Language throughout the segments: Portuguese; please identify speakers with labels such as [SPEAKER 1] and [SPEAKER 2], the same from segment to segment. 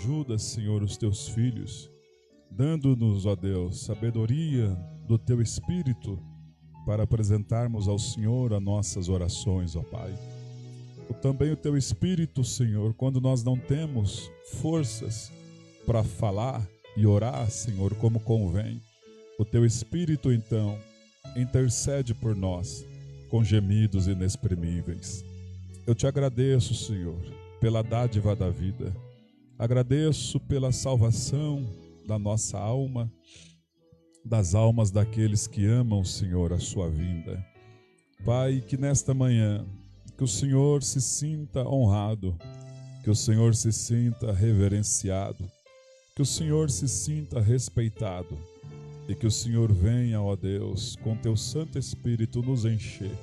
[SPEAKER 1] ajuda, Senhor, os teus filhos, dando-nos, ó Deus, sabedoria do teu Espírito para apresentarmos ao Senhor as nossas orações, ó Pai. Também o teu Espírito, Senhor, quando nós não temos forças para falar e orar, Senhor, como convém, o teu Espírito, então, intercede por nós com gemidos inexprimíveis. Eu te agradeço, Senhor, pela dádiva da vida. Agradeço pela salvação da nossa alma, das almas daqueles que amam, Senhor, a sua vinda. Pai, que nesta manhã, que o Senhor se sinta honrado, que o Senhor se sinta reverenciado, que o Senhor se sinta respeitado e que o Senhor venha, ó Deus, com teu Santo Espírito nos encher.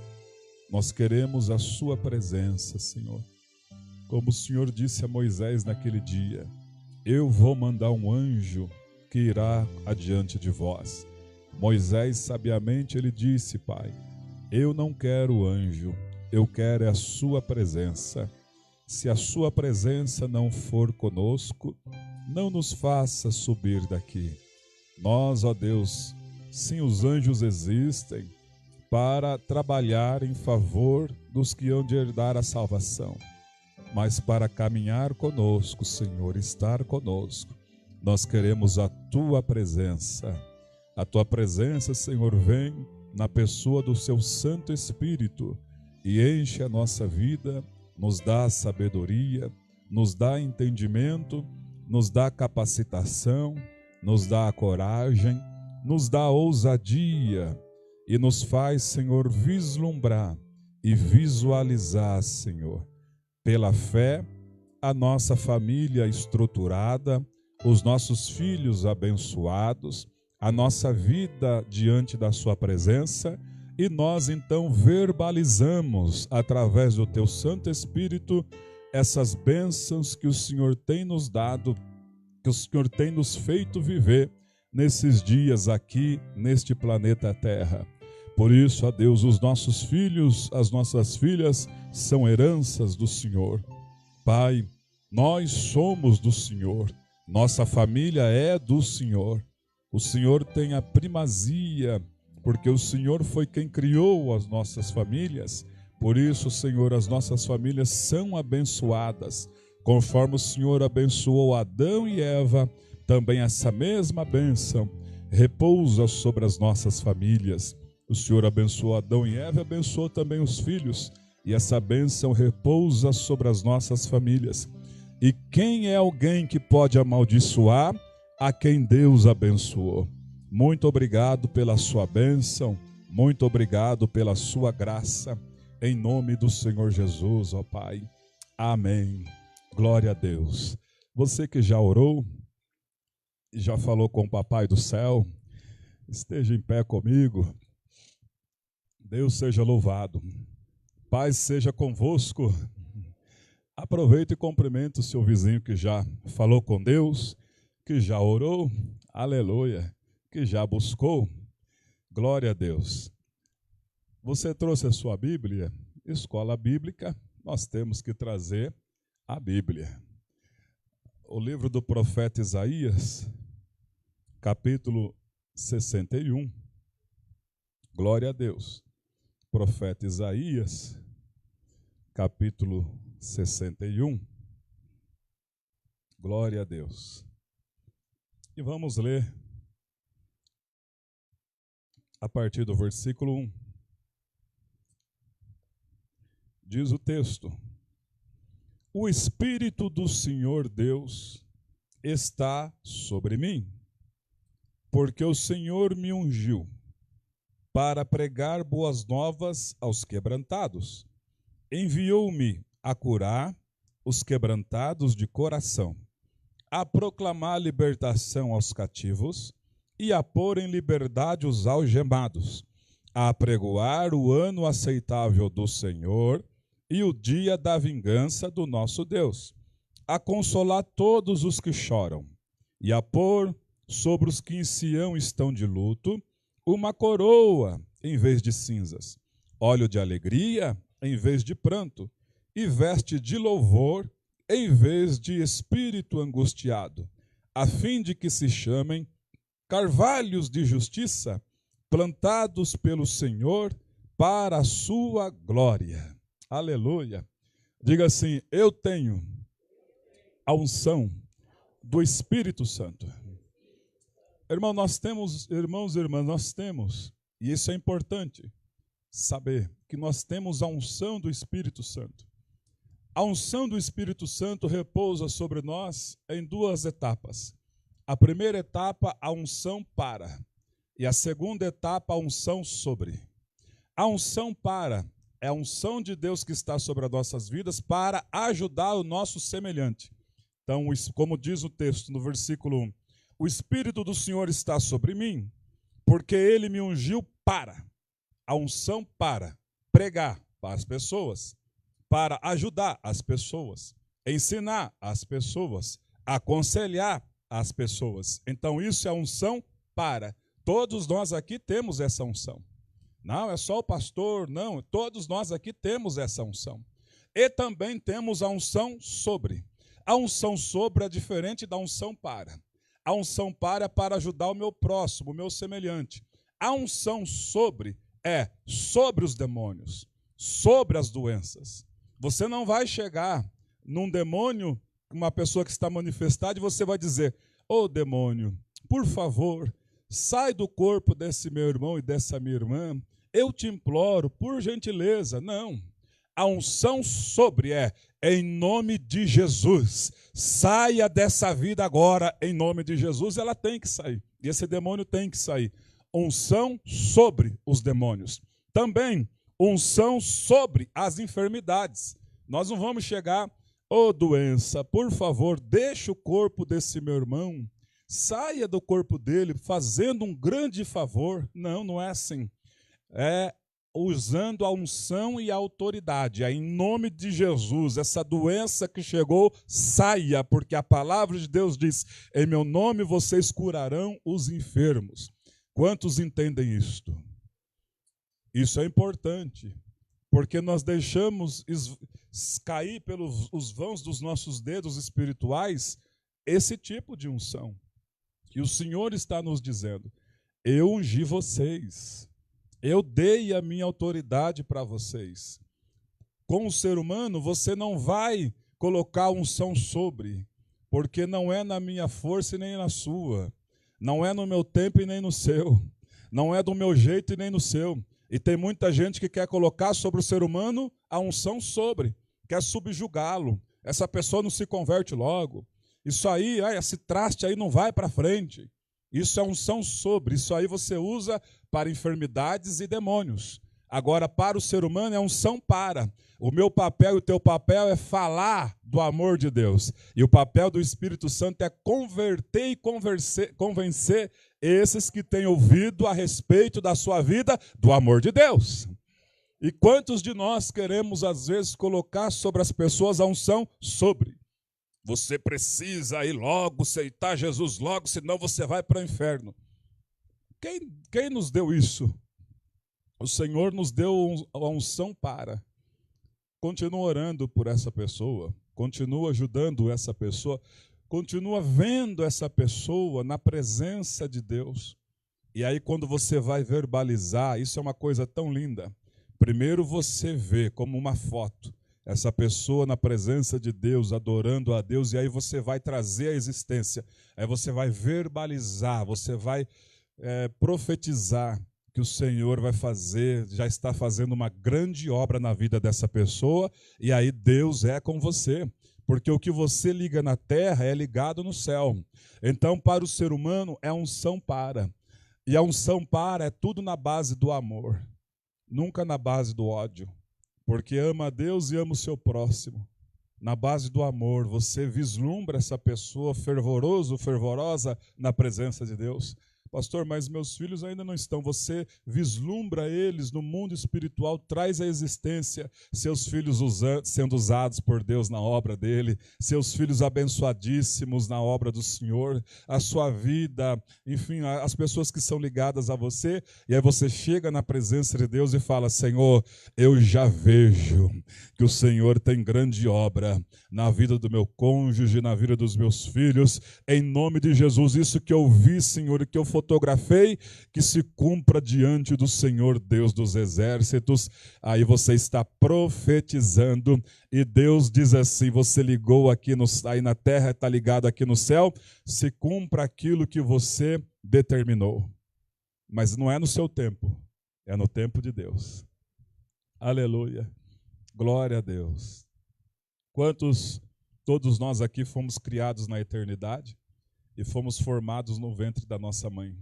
[SPEAKER 1] Nós queremos a sua presença, Senhor. Como o Senhor disse a Moisés naquele dia, eu vou mandar um anjo que irá adiante de vós. Moisés, sabiamente, ele disse, Pai, eu não quero anjo, eu quero a sua presença. Se a sua presença não for conosco, não nos faça subir daqui. Nós, ó Deus, sim, os anjos existem para trabalhar em favor dos que hão de herdar a salvação. Mas para caminhar conosco, Senhor, estar conosco, nós queremos a tua presença. A tua presença, Senhor, vem na pessoa do seu Santo Espírito e enche a nossa vida, nos dá sabedoria, nos dá entendimento, nos dá capacitação, nos dá a coragem, nos dá a ousadia e nos faz, Senhor, vislumbrar e visualizar, Senhor, pela fé, a nossa família estruturada, os nossos filhos abençoados, a nossa vida diante da sua presença, e nós então verbalizamos através do teu Santo Espírito essas bênçãos que o Senhor tem nos dado, que o Senhor tem nos feito viver nesses dias aqui, neste planeta Terra. Por isso, ó Deus, os nossos filhos, as nossas filhas são heranças do Senhor. Pai, nós somos do Senhor, nossa família é do Senhor. O Senhor tem a primazia, porque o Senhor foi quem criou as nossas famílias. Por isso, Senhor, as nossas famílias são abençoadas. Conforme o Senhor abençoou Adão e Eva, também essa mesma bênção repousa sobre as nossas famílias. O Senhor abençoou Adão e Eva, abençoou também os filhos, e essa bênção repousa sobre as nossas famílias. E quem é alguém que pode amaldiçoar a quem Deus abençoou? Muito obrigado pela sua bênção, muito obrigado pela sua graça, em nome do Senhor Jesus, ó Pai. Amém. Glória a Deus. Você que já orou, já falou com o Papai do céu, esteja em pé comigo. Deus seja louvado. Paz seja convosco. Aproveite e cumprimente o seu vizinho que já falou com Deus, que já orou, aleluia, que já buscou. Glória a Deus. Você trouxe a sua Bíblia? Escola bíblica, nós temos que trazer a Bíblia. O livro do profeta Isaías, capítulo 61. Glória a Deus. Profeta Isaías, capítulo 61. Glória a Deus. E vamos ler a partir do versículo 1. Diz o texto: o Espírito do Senhor Deus está sobre mim, porque o Senhor me ungiu para pregar boas novas aos quebrantados. Enviou-me a curar os quebrantados de coração, a proclamar libertação aos cativos e a pôr em liberdade os algemados, a apregoar o ano aceitável do Senhor e o dia da vingança do nosso Deus, a consolar todos os que choram e a pôr sobre os que em Sião estão de luto uma coroa em vez de cinzas, óleo de alegria em vez de pranto, e veste de louvor em vez de espírito angustiado, a fim de que se chamem carvalhos de justiça, plantados pelo Senhor para a sua glória. Aleluia. Diga assim: eu tenho a unção do Espírito Santo. Irmãos e irmãs, nós temos, e isso é importante saber, que nós temos a unção do Espírito Santo. A unção do Espírito Santo repousa sobre nós em duas etapas. A primeira etapa, a unção para, e a segunda etapa, a unção sobre. A unção para é a unção de Deus que está sobre as nossas vidas para ajudar o nosso semelhante. Então, como diz o texto no versículo 1, o Espírito do Senhor está sobre mim, porque Ele me ungiu para, a unção para pregar para as pessoas, para ajudar as pessoas, ensinar as pessoas, aconselhar as pessoas. Então, isso é a unção para. Todos nós aqui temos essa unção. Não é só o pastor, não, todos nós aqui temos essa unção. E também temos a unção sobre. A unção sobre é diferente da unção para. A unção para é para ajudar o meu próximo, o meu semelhante. A unção sobre é sobre os demônios, sobre as doenças. Você não vai chegar num demônio, uma pessoa que está manifestada, e você vai dizer: ô demônio, por favor, sai do corpo desse meu irmão e dessa minha irmã, eu te imploro, por gentileza. Não. A unção sobre é em nome de Jesus. Saia dessa vida agora, em nome de Jesus. Ela tem que sair. E esse demônio tem que sair. Unção sobre os demônios. Também unção sobre as enfermidades. Nós não vamos chegar: ô doença, por favor, deixa o corpo desse meu irmão, saia do corpo dele fazendo um grande favor. Não, não é assim. É usando a unção e a autoridade. É em nome de Jesus, essa doença que chegou, saia, porque a palavra de Deus diz: em meu nome vocês curarão os enfermos. Quantos entendem isto? Isso é importante, porque nós deixamos cair pelos os vãos dos nossos dedos espirituais esse tipo de unção. E o Senhor está nos dizendo: eu ungi vocês. Eu dei a minha autoridade para vocês. Com o ser humano, você não vai colocar unção sobre, porque não é na minha força e nem na sua. Não é no meu tempo e nem no seu. Não é do meu jeito e nem no seu. E tem muita gente que quer colocar sobre o ser humano a unção sobre, quer subjugá-lo. Essa pessoa não se converte logo. Isso aí, esse traste aí não vai para frente. Isso é unção sobre, isso aí você usa para enfermidades e demônios. Agora, para o ser humano é unção para. O meu papel e o teu papel é falar do amor de Deus. E o papel do Espírito Santo é converter e convencer esses que têm ouvido a respeito da sua vida do amor de Deus. E quantos de nós queremos, às vezes, colocar sobre as pessoas a unção sobre? Você precisa ir logo, aceitar Jesus logo, senão você vai para o inferno. Quem nos deu isso? O Senhor nos deu a unção para. Continua orando por essa pessoa, continua ajudando essa pessoa, continua vendo essa pessoa na presença de Deus. E aí quando você vai verbalizar, isso é uma coisa tão linda. Primeiro você vê como uma foto essa pessoa na presença de Deus, adorando a Deus, e aí você vai trazer a existência, aí você vai verbalizar, você vai profetizar que o Senhor vai fazer, já está fazendo uma grande obra na vida dessa pessoa, e aí Deus é com você, porque o que você liga na terra é ligado no céu. Então, para o ser humano, é unção para, e a unção para é tudo na base do amor, nunca na base do ódio. Porque ama a Deus e ama o seu próximo. Na base do amor, você vislumbra essa pessoa fervoroso, fervorosa na presença de Deus. Pastor, mas meus filhos ainda não estão. Você vislumbra eles no mundo espiritual, traz à existência seus filhos sendo usados por Deus na obra dele, seus filhos abençoadíssimos na obra do Senhor, a sua vida, enfim, as pessoas que são ligadas a você. E aí você chega na presença de Deus e fala: Senhor, eu já vejo que o Senhor tem grande obra na vida do meu cônjuge, na vida dos meus filhos, em nome de Jesus. Isso que eu vi, Senhor, e que eu fotografei, que se cumpra diante do Senhor Deus dos exércitos. Aí você está profetizando e Deus diz assim: você ligou aqui aí na terra, está ligado aqui no céu, se cumpra aquilo que você determinou. Mas não é no seu tempo, é no tempo de Deus. Aleluia. Glória a Deus. Quantos, todos nós aqui fomos criados na eternidade e fomos formados no ventre da nossa mãe.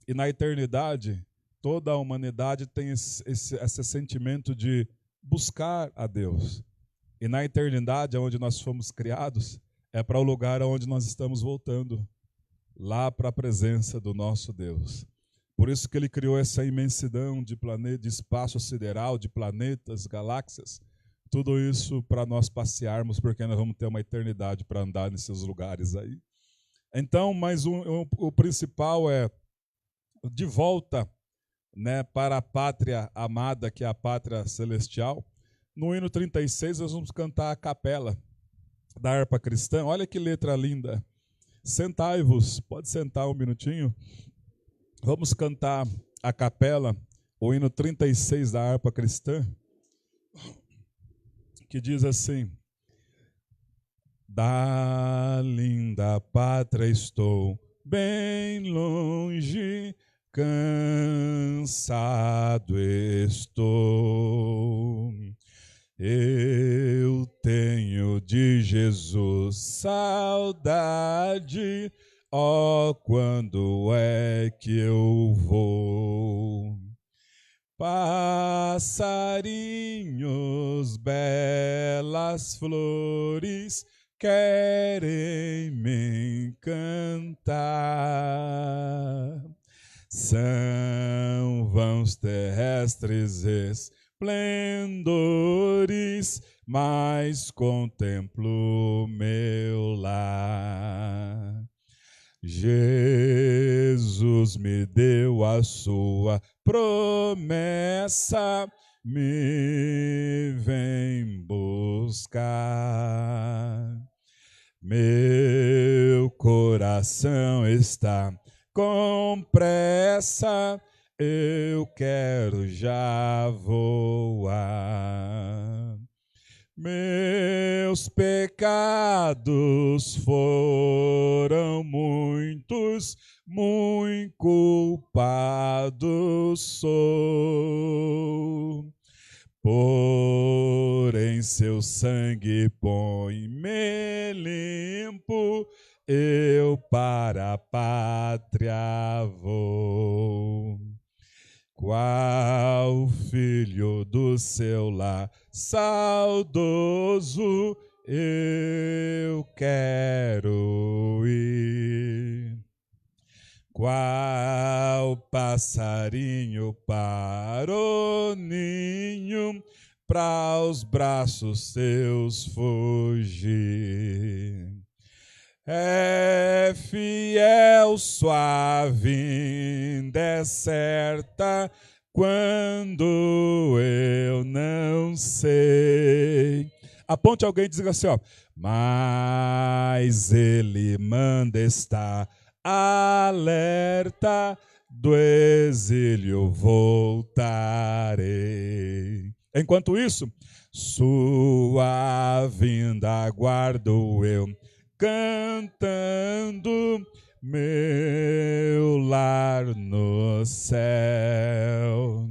[SPEAKER 1] E na eternidade, toda a humanidade tem esse sentimento de buscar a Deus. E na eternidade, onde nós fomos criados, é para o lugar onde nós estamos voltando, lá para a presença do nosso Deus. Por isso que ele criou essa imensidão de de espaço sideral, de planetas, galáxias, tudo isso para nós passearmos, porque nós vamos ter uma eternidade para andar nesses lugares aí. Então, mas o principal é de volta, né, para a pátria amada, que é a pátria celestial. No hino 36, nós vamos cantar a capela da harpa cristã. Olha que letra linda. Sentai-vos, pode sentar um minutinho. Vamos cantar a capela, o hino 36 da harpa cristã, que diz assim: da linda pátria estou bem longe, cansado estou. Eu tenho de Jesus saudade, ó, quando é que eu vou? Passarinhos, belas flores, querem me encantar. São vãos terrestres esplendores, mas contemplo meu lar. Jesus me deu a sua promessa, me vem buscar. Meu coração está com pressa, eu quero já voar. Meus pecados foram muitos, muito culpado sou. Porém seu sangue põe-me limpo, eu para a pátria vou. Qual filho do seu lar saudoso, eu quero ir. Qual passarinho para o ninho, para os braços seus fugir. É fiel sua vinda, é certa, quando eu não sei. Aponte alguém e diga assim, ó: mas ele manda estar alerta, do exílio voltarei. Enquanto isso, sua vinda aguardo eu, cantando, meu lar no céu.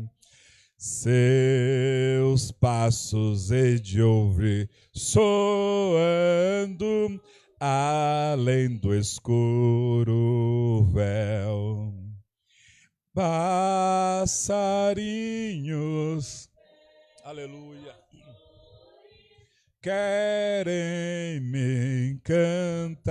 [SPEAKER 1] Seus passos hei de ouvir soando, além do escuro véu. Passarinhos, aleluia, querem me encantar.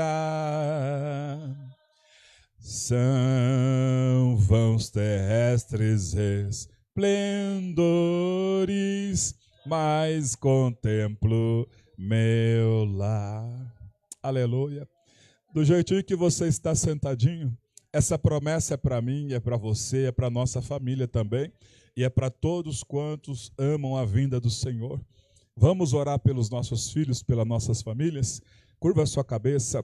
[SPEAKER 1] São vãos terrestres esplendores, mas contemplo meu lar. Aleluia. Do jeitinho que você está sentadinho, essa promessa é para mim, é para você, é para nossa família também, e é para todos quantos amam a vinda do Senhor. Vamos orar pelos nossos filhos, pelas nossas famílias? Curva a sua cabeça,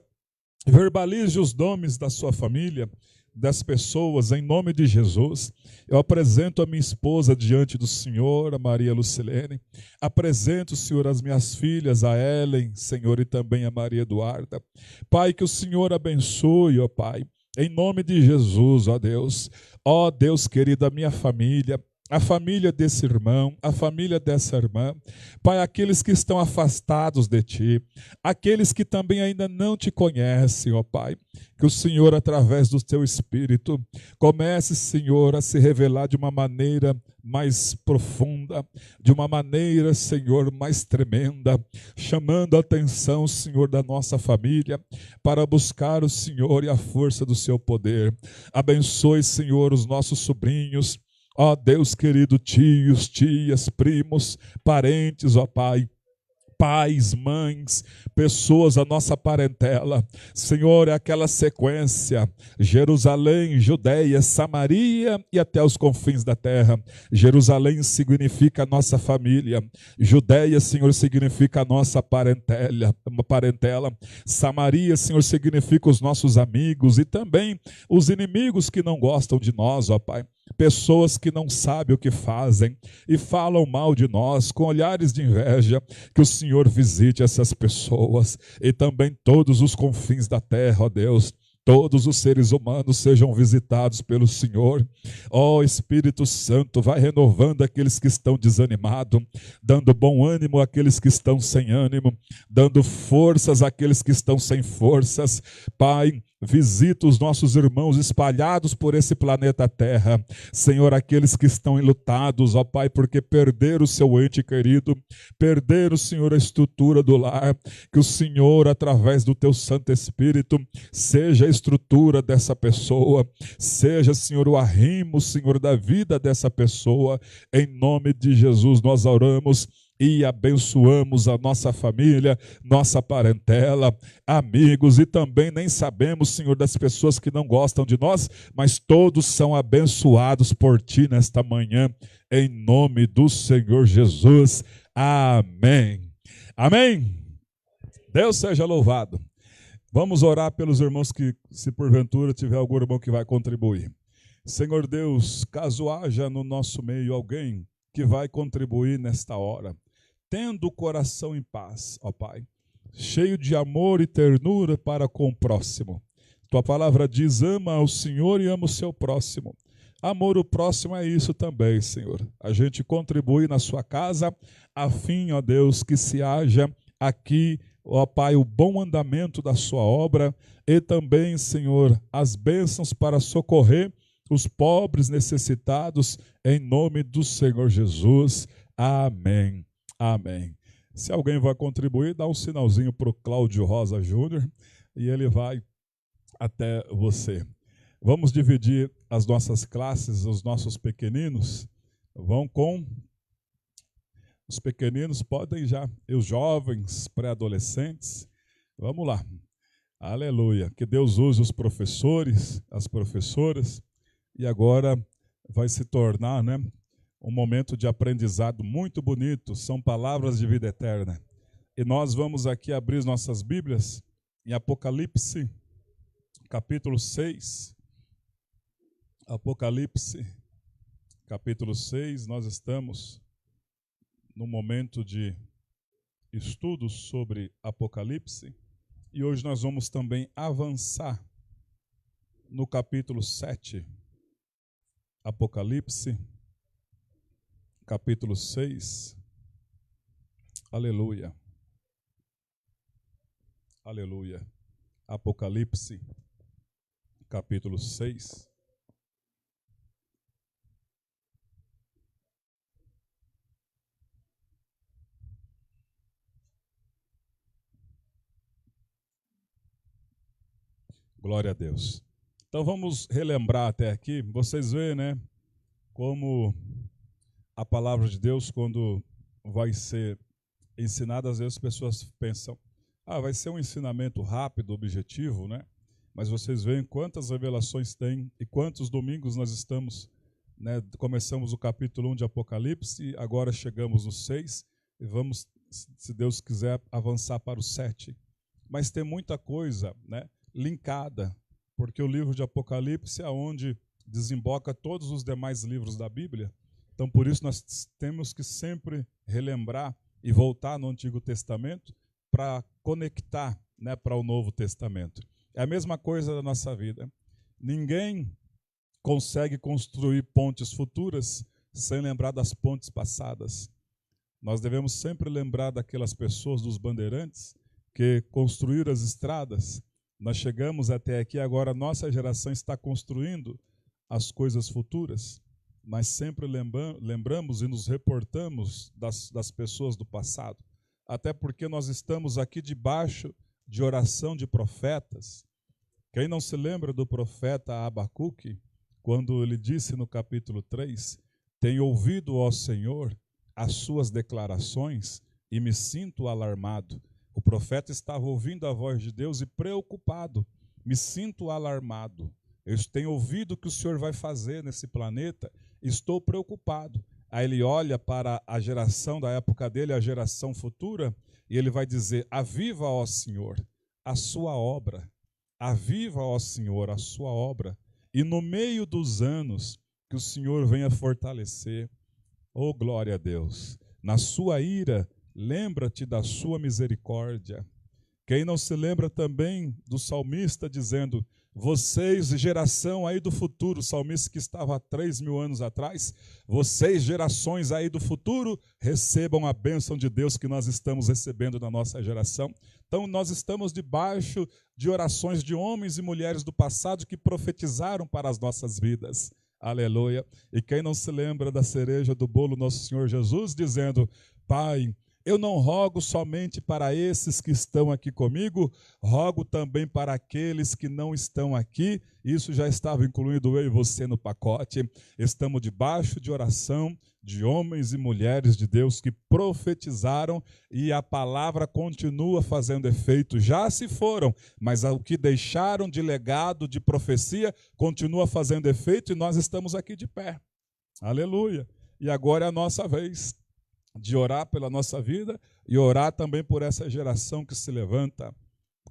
[SPEAKER 1] verbalize os nomes da sua família, das pessoas, em nome de Jesus. Eu apresento a minha esposa diante do Senhor, a Maria Lucilene. Apresento, Senhor, as minhas filhas, a Ellen, Senhor, e também a Maria Eduarda. Pai, que o Senhor abençoe, ó Pai, em nome de Jesus, ó Deus. Ó Deus querido, a minha família, a família desse irmão, a família dessa irmã, Pai, aqueles que estão afastados de Ti, aqueles que também ainda não Te conhecem, ó Pai, que o Senhor, através do Teu Espírito, comece, Senhor, a se revelar de uma maneira mais profunda, de uma maneira, Senhor, mais tremenda, chamando a atenção, Senhor, da nossa família, para buscar o Senhor e a força do Seu poder. Abençoe, Senhor, os nossos sobrinhos, ó Deus querido, tios, tias, primos, parentes, ó Pai, pais, mães, pessoas, a nossa parentela. Senhor, é aquela sequência: Jerusalém, Judeia, Samaria e até os confins da terra. Jerusalém significa a nossa família. Judeia, Senhor, significa a nossa parentela. Samaria, Senhor, significa os nossos amigos e também os inimigos que não gostam de nós, ó Pai. Pessoas que não sabem o que fazem e falam mal de nós com olhares de inveja. Que o Senhor visite essas pessoas e também todos os confins da terra, ó Deus. Todos os seres humanos sejam visitados pelo Senhor. Ó Espírito Santo, vai renovando aqueles que estão desanimados, dando bom ânimo àqueles que estão sem ânimo, dando forças àqueles que estão sem forças. Pai, visita os nossos irmãos espalhados por esse planeta Terra. Senhor, aqueles que estão enlutados, ó Pai, porque perderam o seu ente querido, perderam, Senhor, a estrutura do lar. Que o Senhor, através do Teu Santo Espírito, seja a estrutura dessa pessoa, seja, Senhor, o arrimo, Senhor, da vida dessa pessoa. Em nome de Jesus nós oramos e abençoamos a nossa família, nossa parentela, amigos, e também nem sabemos, Senhor, das pessoas que não gostam de nós, mas todos são abençoados por Ti nesta manhã, em nome do Senhor Jesus. Amém. Amém. Deus seja louvado. Vamos orar pelos irmãos que, se porventura tiver algum irmão que vai contribuir. Senhor Deus, caso haja no nosso meio alguém que vai contribuir nesta hora, tendo o coração em paz, ó Pai, cheio de amor e ternura para com o próximo. Tua palavra diz: ama ao Senhor e ama o seu próximo. Amor o próximo é isso também, Senhor. A gente contribui na sua casa, a fim, ó Deus, que se haja aqui, ó Pai, o bom andamento da sua obra e também, Senhor, as bênçãos para socorrer os pobres necessitados, em nome do Senhor Jesus. Amém. Amém. Se alguém vai contribuir, dá um sinalzinho para o Cláudio Rosa Júnior e ele vai até você. Vamos dividir as nossas classes, os nossos pequeninos. Vão com os pequeninos, podem já, e os jovens, pré-adolescentes. Vamos lá. Aleluia. Que Deus use os professores, as professoras, e agora vai se tornar, né, um momento de aprendizado muito bonito. São palavras de vida eterna. E nós vamos aqui abrir nossas Bíblias em Apocalipse, capítulo 6. Apocalipse, capítulo 6. Nós estamos no momento de estudos sobre Apocalipse. E hoje nós vamos também avançar no capítulo 7. Apocalipse, capítulo 6. Aleluia. Aleluia. Apocalipse, capítulo 6. Glória a Deus. Então vamos relembrar até aqui. Vocês veem, né, como a palavra de Deus, quando vai ser ensinada, às vezes as pessoas pensam, vai ser um ensinamento rápido, objetivo, né? Mas vocês veem quantas revelações tem e quantos domingos nós estamos, né? Começamos o capítulo 1 de Apocalipse, agora chegamos no 6 e vamos, se Deus quiser, avançar para o 7. Mas tem muita coisa, né, linkada, porque o livro de Apocalipse é onde desemboca todos os demais livros da Bíblia. Então, por isso, nós temos que sempre relembrar e voltar no Antigo Testamento para conectar, né, para o Novo Testamento. É a mesma coisa da nossa vida. Ninguém consegue construir pontes futuras sem lembrar das pontes passadas. Nós devemos sempre lembrar daquelas pessoas, dos bandeirantes, que construíram as estradas. Nós chegamos até aqui, agora a nossa geração está construindo as coisas futuras, mas sempre lembramos e nos reportamos das pessoas do passado. Até porque nós estamos aqui debaixo de oração de profetas. Quem não se lembra do profeta Abacuque, quando ele disse no capítulo 3, tenho ouvido, ó Senhor, as suas declarações e me sinto alarmado. O profeta estava ouvindo a voz de Deus e preocupado. Me sinto alarmado. Eu tenho ouvido o que o Senhor vai fazer nesse planeta. Estou preocupado. Aí ele olha para a geração da época dele, a geração futura, e ele vai dizer, aviva, ó Senhor, a sua obra. Aviva, ó Senhor, a sua obra. E no meio dos anos que o Senhor venha fortalecer, oh glória a Deus, na sua ira, lembra-te da sua misericórdia. Quem não se lembra também do salmista dizendo, vocês, geração aí do futuro, o salmista que estava há 3.000 anos atrás, vocês, gerações aí do futuro, recebam a bênção de Deus que nós estamos recebendo na nossa geração. Então, nós estamos debaixo de orações de homens e mulheres do passado que profetizaram para as nossas vidas. Aleluia. E quem não se lembra da cereja do bolo, nosso Senhor Jesus, dizendo, Pai, eu não rogo somente para esses que estão aqui comigo, rogo também para aqueles que não estão aqui. Isso já estava incluído eu e você no pacote. Estamos debaixo de oração de homens e mulheres de Deus que profetizaram e a palavra continua fazendo efeito. Já se foram, mas o que deixaram de legado, de profecia, continua fazendo efeito e nós estamos aqui de pé. Aleluia. E agora é a nossa vez de orar pela nossa vida e orar também por essa geração que se levanta,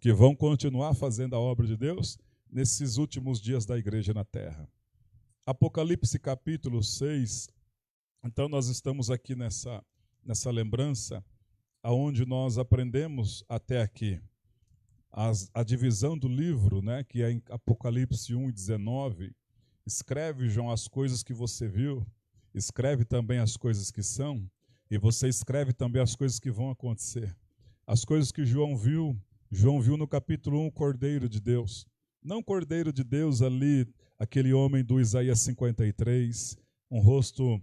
[SPEAKER 1] que vão continuar fazendo a obra de Deus nesses últimos dias da igreja na terra. Apocalipse capítulo 6, então nós estamos aqui nessa lembrança, aonde nós aprendemos até aqui a divisão do livro, né, que é em Apocalipse 1 e 19, escreve, João, as coisas que você viu, escreve também as coisas que são, e você escreve também as coisas que vão acontecer. As coisas que João viu no capítulo 1, o Cordeiro de Deus. Não o Cordeiro de Deus ali, aquele homem do Isaías 53, um rosto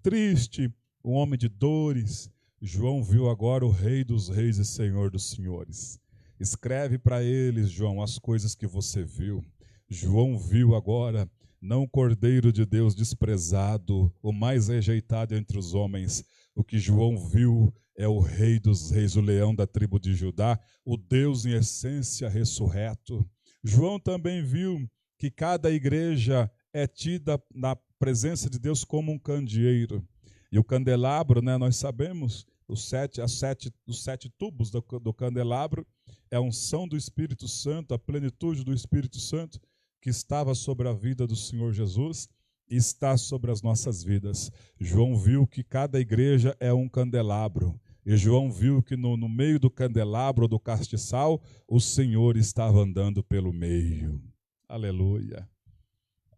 [SPEAKER 1] triste, um homem de dores. João viu agora o Rei dos Reis e Senhor dos Senhores. Escreve para eles, João, as coisas que você viu. João viu agora não o Cordeiro de Deus desprezado, o mais rejeitado entre os homens. O que João viu é o Rei dos Reis, o leão da tribo de Judá, o Deus em essência ressurreto. João também viu que cada igreja é tida na presença de Deus como um candeeiro. E o candelabro, né, nós sabemos, os sete tubos do candelabro é a unção do Espírito Santo, a plenitude do Espírito Santo, que estava sobre a vida do Senhor Jesus e está sobre as nossas vidas. João viu que cada igreja é um candelabro. E João viu que no meio do candelabro, do castiçal, o Senhor estava andando pelo meio. Aleluia.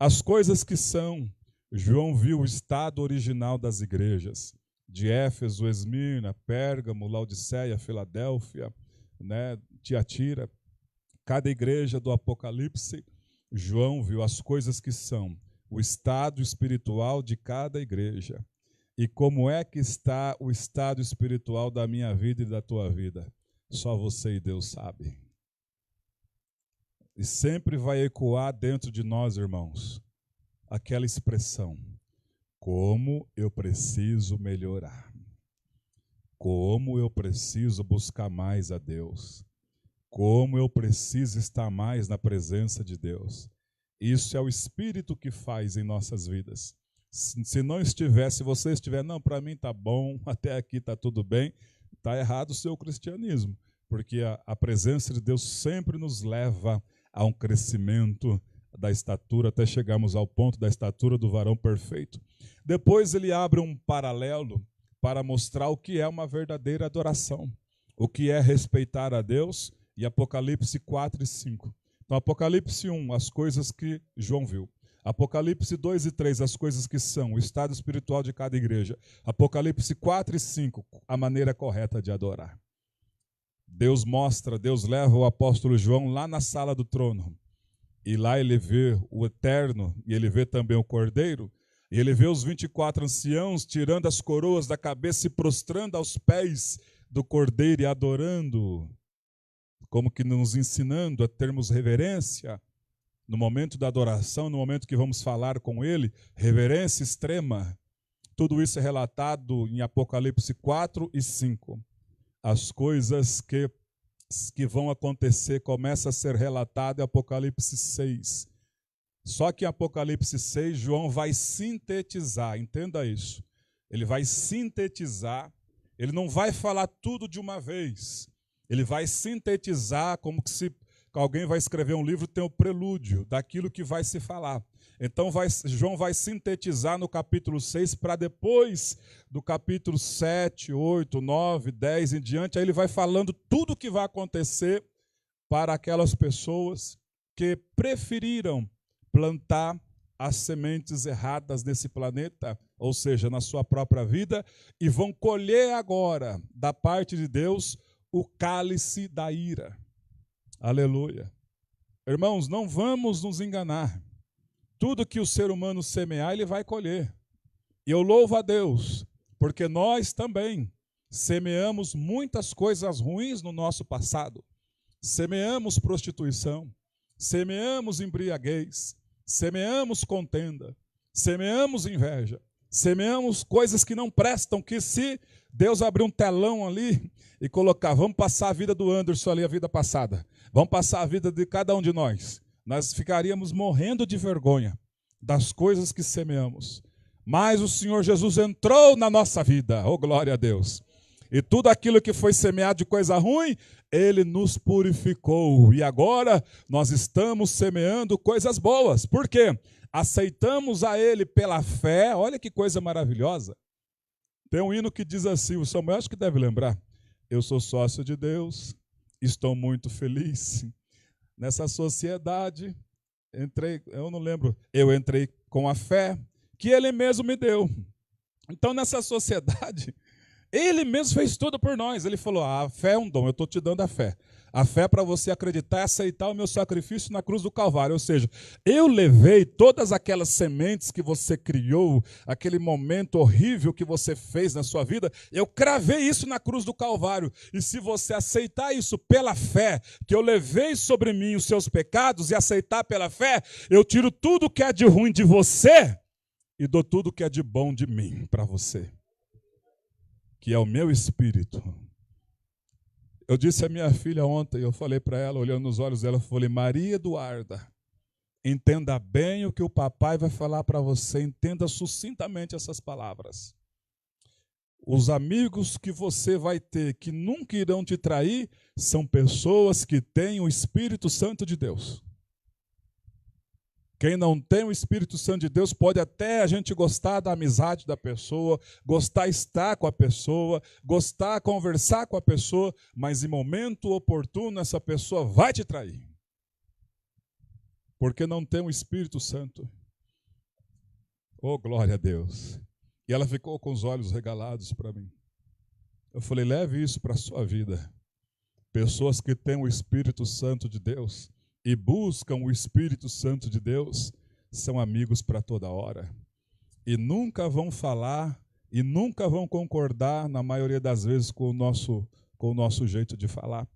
[SPEAKER 1] As coisas que são, João viu o estado original das igrejas. De Éfeso, Esmirna, Pérgamo, Laodiceia, Filadélfia, né, Tiatira. Cada igreja do Apocalipse, João viu as coisas que são, o estado espiritual de cada igreja. E como é que está o estado espiritual da minha vida e da tua vida? Só você e Deus sabe. E sempre vai ecoar dentro de nós, irmãos, aquela expressão: como eu preciso melhorar, como eu preciso buscar mais a Deus, como eu preciso estar mais na presença de Deus. Isso é o Espírito que faz em nossas vidas. Se não estiver, se você estiver, não, para mim está bom, até aqui está tudo bem, está errado o seu cristianismo, porque a presença de Deus sempre nos leva a um crescimento da estatura, até chegarmos ao ponto da estatura do varão perfeito. Depois ele abre um paralelo para mostrar o que é uma verdadeira adoração, o que é respeitar a Deus, e Apocalipse 4 e 5. Então, Apocalipse 1, as coisas que João viu. Apocalipse 2 e 3, as coisas que são, o estado espiritual de cada igreja. Apocalipse 4 e 5, a maneira correta de adorar. Deus mostra, Deus leva o apóstolo João lá na sala do trono. E lá ele vê o Eterno, e ele vê também o Cordeiro, e ele vê os 24 anciãos tirando as coroas da cabeça e prostrando aos pés do Cordeiro e adorando, como que nos ensinando a termos reverência no momento da adoração, no momento que vamos falar com ele, reverência extrema. Tudo isso é relatado em Apocalipse 4 e 5. As coisas que vão acontecer começam a ser relatado em Apocalipse 6. Só que em Apocalipse 6, João vai sintetizar, entenda isso. Ele vai sintetizar, ele não vai falar tudo de uma vez. Ele vai sintetizar como que se alguém vai escrever um livro, tem o prelúdio daquilo que vai se falar. Então João vai sintetizar no capítulo 6 para depois do capítulo 7, 8, 9, 10 em diante, aí ele vai falando tudo o que vai acontecer para aquelas pessoas que preferiram plantar as sementes erradas nesse planeta, ou seja, na sua própria vida, e vão colher agora, da parte de Deus, o cálice da ira. Aleluia. Irmãos, não vamos nos enganar. Tudo que o ser humano semear, ele vai colher. E eu louvo a Deus, porque nós também semeamos muitas coisas ruins no nosso passado. Semeamos prostituição, semeamos embriaguez, semeamos contenda, semeamos inveja, semeamos coisas que não prestam, que se Deus abrir um telão ali e colocar, vamos passar a vida do Anderson ali, a vida passada, vamos passar a vida de cada um de nós ficaríamos morrendo de vergonha das coisas que semeamos. Mas o Senhor Jesus entrou na nossa vida, oh glória a Deus, e tudo aquilo que foi semeado de coisa ruim, Ele nos purificou, e agora nós estamos semeando coisas boas. Por quê? Aceitamos a Ele pela fé. Olha que coisa maravilhosa. Tem um hino que diz assim, o Samuel acho que deve lembrar: eu sou sócio de Deus, estou muito feliz. Nessa sociedade, eu entrei com a fé que Ele mesmo me deu. Então, nessa sociedade, Ele mesmo fez tudo por nós. Ele falou, a fé é um dom, eu estou te dando a fé. A fé é para você acreditar e aceitar o meu sacrifício na cruz do Calvário. Ou seja, eu levei todas aquelas sementes que você criou, aquele momento horrível que você fez na sua vida, eu cravei isso na cruz do Calvário. E se você aceitar isso pela fé, que eu levei sobre mim os seus pecados, e aceitar pela fé, eu tiro tudo que é de ruim de você e dou tudo que é de bom de mim para você, que é o meu espírito. Eu disse à minha filha ontem, eu falei para ela, olhando nos olhos dela, eu falei, Maria Eduarda, entenda bem o que o papai vai falar para você, entenda sucintamente essas palavras. Os amigos que você vai ter, que nunca irão te trair, são pessoas que têm o Espírito Santo de Deus. Quem não tem o Espírito Santo de Deus, pode até a gente gostar da amizade da pessoa, gostar de estar com a pessoa, gostar de conversar com a pessoa, mas em momento oportuno essa pessoa vai te trair. Porque não tem o Espírito Santo. Oh, glória a Deus. E ela ficou com os olhos regalados para mim. Eu falei, leve isso para a sua vida. Pessoas que têm o Espírito Santo de Deus e buscam o Espírito Santo de Deus, são amigos para toda hora. E nunca vão falar, e nunca vão concordar, na maioria das vezes, com o nosso jeito de falar,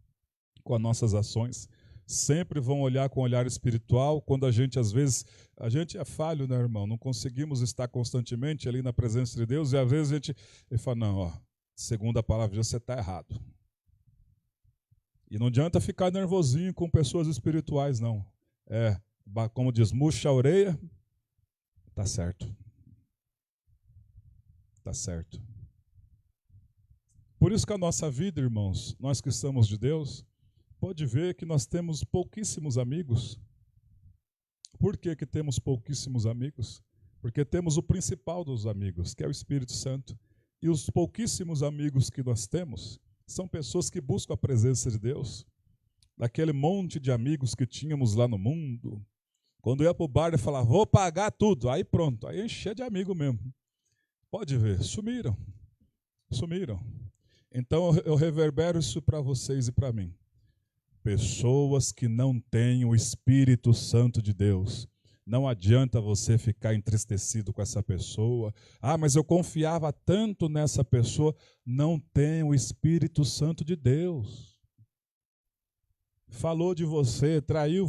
[SPEAKER 1] com as nossas ações. sempre vão olhar com olhar espiritual, quando a gente, às vezes, a gente é falho, né, irmão? Não conseguimos estar constantemente ali na presença de Deus, e às vezes a gente fala, não, ó, segundo a palavra de Deus, você está errado. E não adianta ficar nervosinho com pessoas espirituais, não. Como diz, murcha a orelha, tá certo. Tá certo. Por isso que a nossa vida, irmãos, nós que estamos de Deus, pode ver que nós temos pouquíssimos amigos. Por que que temos pouquíssimos amigos? Porque temos o principal dos amigos, que é o Espírito Santo. E os pouquíssimos amigos que nós temos são pessoas que buscam a presença de Deus. Daquele monte de amigos que tínhamos lá no mundo, quando ia para o bar e falava, vou pagar tudo, aí pronto, aí enchia de amigo mesmo. Pode ver, sumiram. Então eu reverbero isso para vocês e para mim. Pessoas que não têm o Espírito Santo de Deus. Não adianta você ficar entristecido com essa pessoa. Ah, mas eu confiava tanto nessa pessoa. Não tem o Espírito Santo de Deus. Falou de você, traiu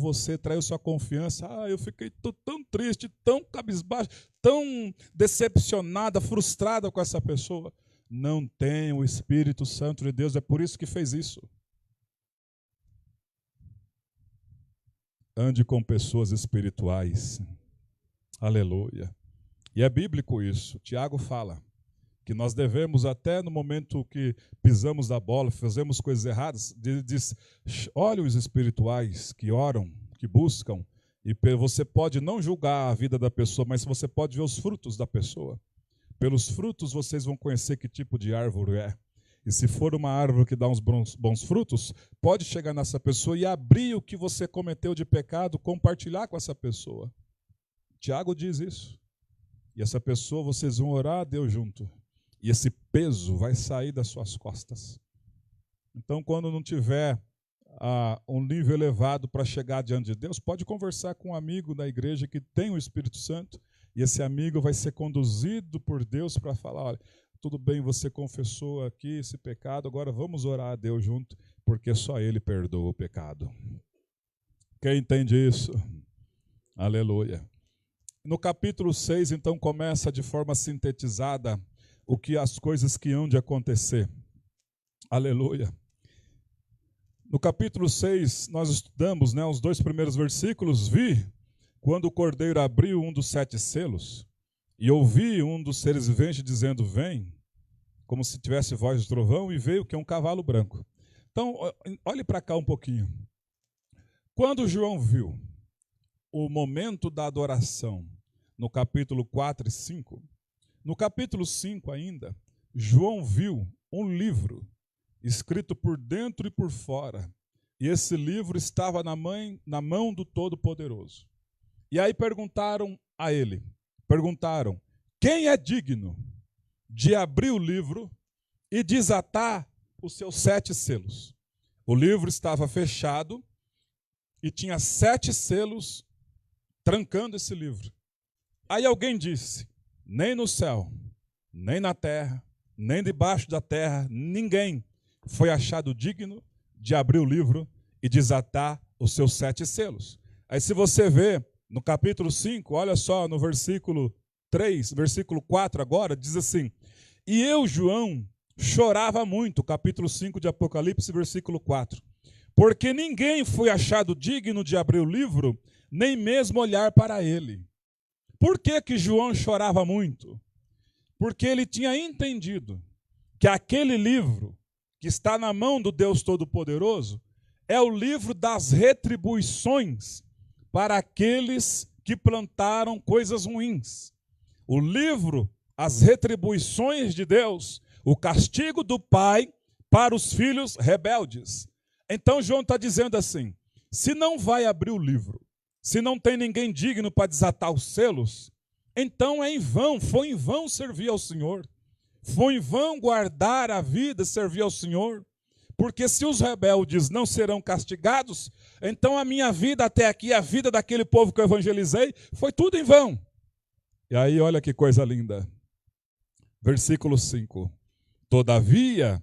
[SPEAKER 1] sua confiança. Ah, eu fiquei tão triste, tão cabisbaixo, tão decepcionada, frustrada com essa pessoa. Não tem o Espírito Santo de Deus, é por isso que fez isso. Ande com pessoas espirituais. Aleluia. E é bíblico isso. Tiago fala que nós devemos, até no momento que pisamos da bola, fazemos coisas erradas, diz, olha os espirituais que oram, que buscam, e você pode não julgar a vida da pessoa, mas você pode ver os frutos da pessoa. Pelos frutos vocês vão conhecer que tipo de árvore é. E se for uma árvore que dá uns bons frutos, pode chegar nessa pessoa e abrir o que você cometeu de pecado, compartilhar com essa pessoa. Tiago diz isso. E essa pessoa, vocês vão orar a Deus junto. E esse peso vai sair das suas costas. Então, quando não tiver um nível elevado para chegar diante de Deus, pode conversar com um amigo da igreja que tem o Espírito Santo, e esse amigo vai ser conduzido por Deus para falar, olha, tudo bem, você confessou aqui esse pecado, agora vamos orar a Deus junto, porque só Ele perdoa o pecado. Quem entende isso? Aleluia. No capítulo 6, então, começa de forma sintetizada as coisas que hão de acontecer. Aleluia. No capítulo 6, nós estudamos, os 2 primeiros versículos. Vi, quando o cordeiro abriu um dos 7 selos, e ouvi um dos seres viventes dizendo, vem, como se tivesse voz de trovão, e veio que é um cavalo branco. Então, olhe para cá um pouquinho. Quando João viu o momento da adoração, no capítulo 4 e 5, no capítulo 5 ainda, João viu um livro escrito por dentro e por fora. E esse livro estava na mão do Todo-Poderoso. E aí perguntaram a ele, quem é digno de abrir o livro e desatar os seus 7 selos? O livro estava fechado e tinha 7 selos trancando esse livro. Aí alguém disse, nem no céu, nem na terra, nem debaixo da terra, ninguém foi achado digno de abrir o livro e desatar os seus 7 selos. Aí se você vê no capítulo 5, olha só, no versículo 3, versículo 4 agora, diz assim, e eu, João, chorava muito, capítulo 5 de Apocalipse, versículo 4, porque ninguém foi achado digno de abrir o livro, nem mesmo olhar para ele. Por que João chorava muito? Porque ele tinha entendido que aquele livro que está na mão do Deus Todo-Poderoso é o livro das retribuições para aqueles que plantaram coisas ruins. O livro, as retribuições de Deus, o castigo do Pai para os filhos rebeldes. Então João está dizendo assim, se não vai abrir o livro, se não tem ninguém digno para desatar os selos, então é em vão, foi em vão servir ao Senhor. Foi em vão guardar a vida e servir ao Senhor. Porque se os rebeldes não serão castigados, então a minha vida até aqui, a vida daquele povo que eu evangelizei, foi tudo em vão. E aí olha que coisa linda. Versículo 5. Todavia,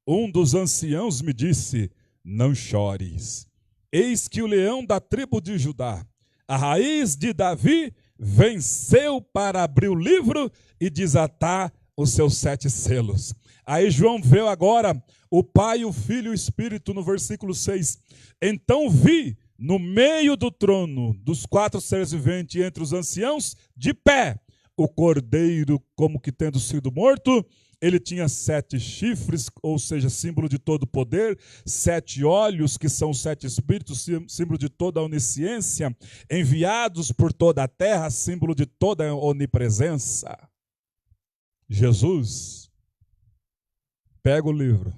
[SPEAKER 1] um dos anciãos me disse, não chores. Eis que o leão da tribo de Judá, a raiz de Davi, venceu para abrir o livro e desatar os seus 7 selos. Aí João vê agora o Pai, o Filho e o Espírito no versículo 6. Então vi no meio do trono dos 4 seres viventes, entre os anciãos, de pé, o cordeiro como que tendo sido morto. Ele tinha 7 chifres, ou seja, símbolo de todo poder, 7 olhos, que são 7 espíritos, símbolo de toda a onisciência, enviados por toda a terra, símbolo de toda a onipresença. Jesus pega o livro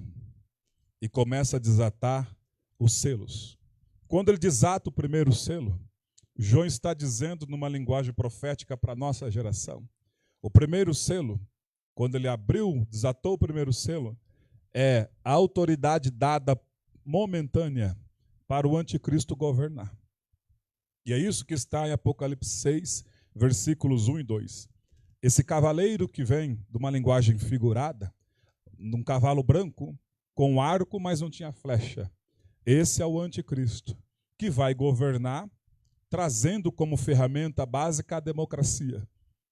[SPEAKER 1] e começa a desatar os selos. Quando ele desata o primeiro selo, João está dizendo numa linguagem profética para a nossa geração. O primeiro selo, quando ele abriu, desatou o primeiro selo, é a autoridade dada momentânea para o anticristo governar. E é isso que está em Apocalipse 6, versículos 1 e 2. Esse cavaleiro que vem de uma linguagem figurada, num cavalo branco, com arco, mas não tinha flecha. Esse é o anticristo, que vai governar, trazendo como ferramenta básica a democracia.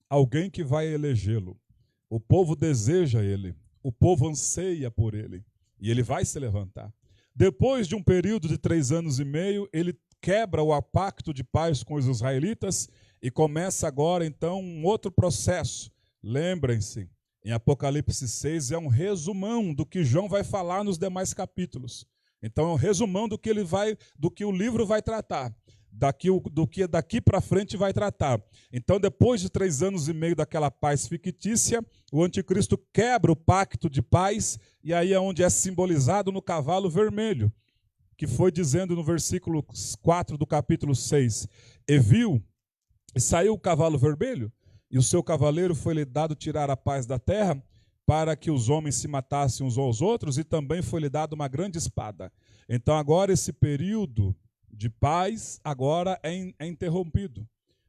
[SPEAKER 1] Alguém que vai elegê-lo. O povo deseja ele, o povo anseia por ele, e ele vai se levantar. Depois de um período de 3 anos e meio, ele quebra o pacto de paz com os israelitas e começa agora, então, um outro processo. Lembrem-se, em Apocalipse 6 é um resumão do que João vai falar nos demais capítulos. Então é um resumão do que o livro vai tratar. Do que daqui para frente vai tratar. Então, depois de 3 anos e meio daquela paz fictícia, o anticristo quebra o pacto de paz, e aí é onde é simbolizado no cavalo vermelho, que foi dizendo no versículo 4 do capítulo 6, e saiu o cavalo vermelho, e o seu cavaleiro foi-lhe dado tirar a paz da terra, para que os homens se matassem uns aos outros, e também foi-lhe dado uma grande espada. Então, agora esse período de paz agora é interrompido,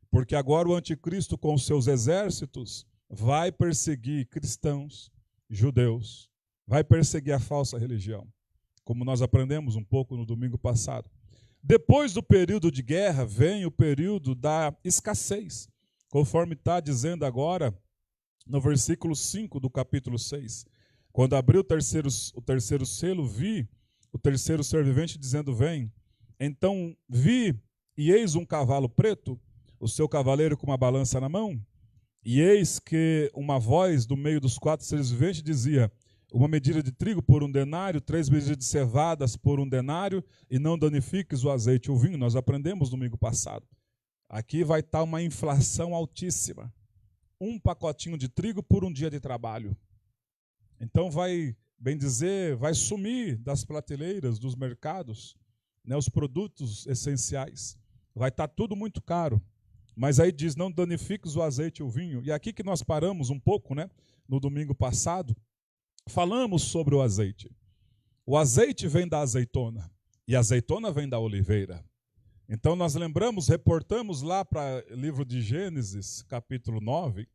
[SPEAKER 1] porque agora o anticristo com os seus exércitos vai perseguir cristãos, judeus, vai perseguir a falsa religião, como nós aprendemos um pouco no domingo passado. Depois do período de guerra vem o período da escassez, conforme está dizendo agora no versículo 5 do capítulo 6. Quando abriu o terceiro selo, vi o terceiro ser vivente dizendo: vem. Então vi, e eis um cavalo preto, o seu cavaleiro com uma balança na mão, e eis que uma voz do meio dos 4 seres viventes dizia: uma medida de trigo por 1 denário, 3 medidas de cevadas por 1 denário, e não danifiques o azeite e o vinho. Nós aprendemos domingo passado. Aqui vai estar uma inflação altíssima. 1 pacotinho de trigo por 1 dia de trabalho. Então vai, bem dizer, vai sumir das prateleiras, dos mercados, os produtos essenciais. Vai estar tudo muito caro. Mas aí diz: não danifiques o azeite e o vinho. E aqui que nós paramos um pouco, no domingo passado, falamos sobre o azeite. O azeite vem da azeitona, e a azeitona vem da oliveira. Então nós reportamos lá para o livro de Gênesis, capítulo 9,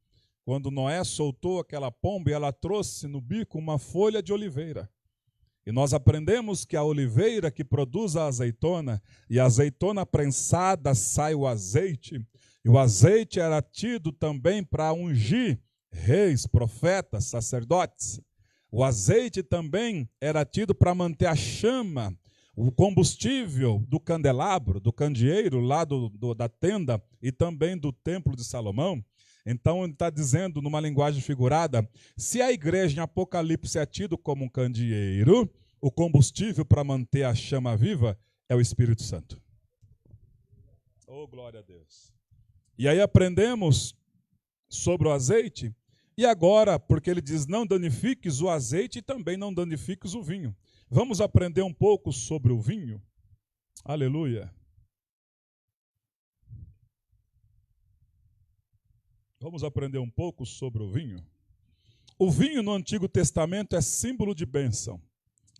[SPEAKER 1] quando Noé soltou aquela pomba e ela trouxe no bico uma folha de oliveira. E nós aprendemos que a oliveira que produz a azeitona, e a azeitona prensada sai o azeite, e o azeite era tido também para ungir reis, profetas, sacerdotes. O azeite também era tido para manter a chama, o combustível do candelabro, do candeeiro lá da tenda e também do templo de Salomão. Então ele está dizendo numa linguagem figurada: se a igreja em Apocalipse é tido como um candeeiro, o combustível para manter a chama viva é o Espírito Santo. Oh, glória a Deus. E aí aprendemos sobre o azeite, e agora, porque ele diz: não danifiques o azeite e também não danifiques o vinho. Vamos aprender um pouco sobre o vinho? Aleluia. Vamos aprender um pouco sobre o vinho. O vinho no Antigo Testamento é símbolo de bênção.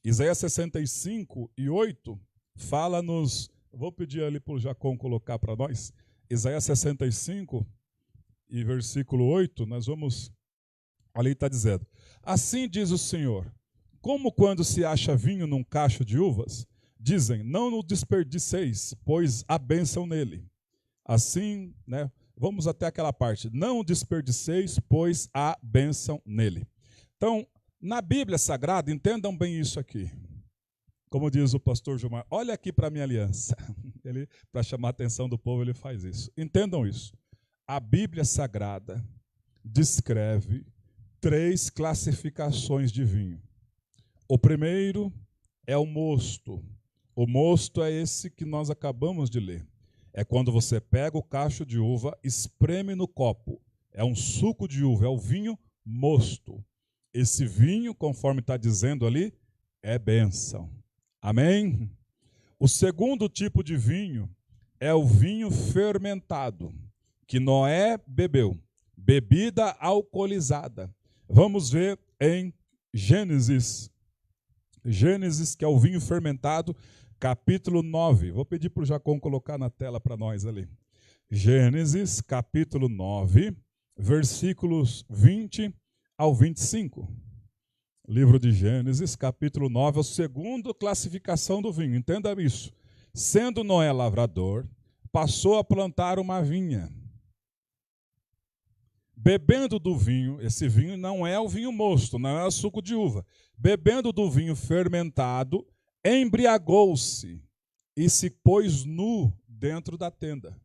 [SPEAKER 1] Isaías 65 e 8 fala-nos, vou pedir ali para o Jacom colocar para nós, Isaías 65 e versículo 8, nós vamos, ali está dizendo: assim diz o Senhor, como quando se acha vinho num cacho de uvas, dizem, não o desperdiceis, pois há bênção nele. Assim, né? Vamos até aquela parte. Não o desperdiceis, pois há bênção nele. Então, na Bíblia Sagrada, entendam bem isso aqui. Como diz o pastor Gilmar, olha aqui para a minha aliança. Ele, para chamar a atenção do povo, ele faz isso. Entendam isso. A Bíblia Sagrada descreve 3 classificações de vinho. O primeiro é o mosto. O mosto é esse que nós acabamos de ler. É quando você pega o cacho de uva, espreme no copo. É um suco de uva, é o vinho mosto. Esse vinho, conforme está dizendo ali, é bênção. Amém? O segundo tipo de vinho é o vinho fermentado, que Noé bebeu. Bebida alcoolizada. Vamos ver em Gênesis. Gênesis, que é o vinho fermentado, capítulo 9. Vou pedir para o Jacom colocar na tela para nós ali. Gênesis, capítulo 9, versículos 20 ao 25. Livro de Gênesis, capítulo 9, é a segunda classificação do vinho. Entenda isso. Sendo Noé lavrador, passou a plantar uma vinha. Bebendo do vinho, esse vinho não é o vinho mosto, não é o suco de uva. Bebendo do vinho fermentado, embriagou-se e se pôs nu dentro da tenda.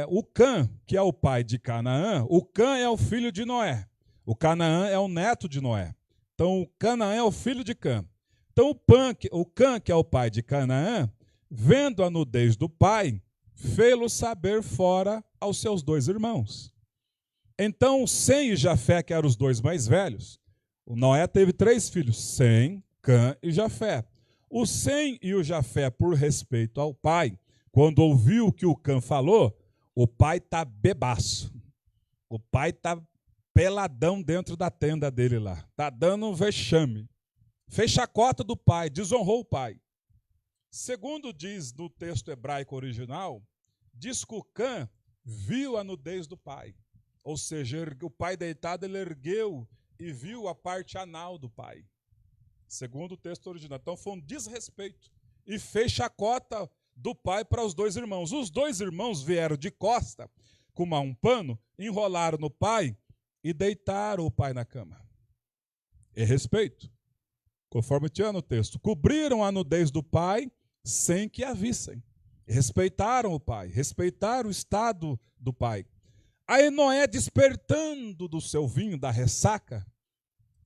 [SPEAKER 1] O Cã, que é o pai de Canaã, o Cã é o filho de Noé. O Canaã é o neto de Noé. Então, o Canaã é o filho de Cã. Então, o Cã, que é o pai de Canaã, vendo a nudez do pai, fê-lo saber fora aos seus 2 irmãos. Então, Sem e Jafé, que eram os 2 mais velhos, o Noé teve 3 filhos, Sem, Cã e Jafé. O Sem e o Jafé, por respeito ao pai, quando ouviu o que o Cã falou, o pai está bebaço. O pai está peladão dentro da tenda dele lá. Está dando um vexame. Fez chacota do pai, desonrou o pai. Segundo diz no texto hebraico original, diz que o Cã viu a nudez do pai. Ou seja, o pai deitado, ele ergueu e viu a parte anal do pai. Segundo o texto original. Então foi um desrespeito. E fez chacota do pai para os 2 irmãos. Os 2 irmãos vieram de costa, com um pano, enrolaram no pai e deitaram o pai na cama. E respeito. Conforme tinha no texto. Cobriram a nudez do pai sem que a vissem. Respeitaram o pai, respeitaram o estado do pai. Aí Noé, despertando do seu vinho, da ressaca,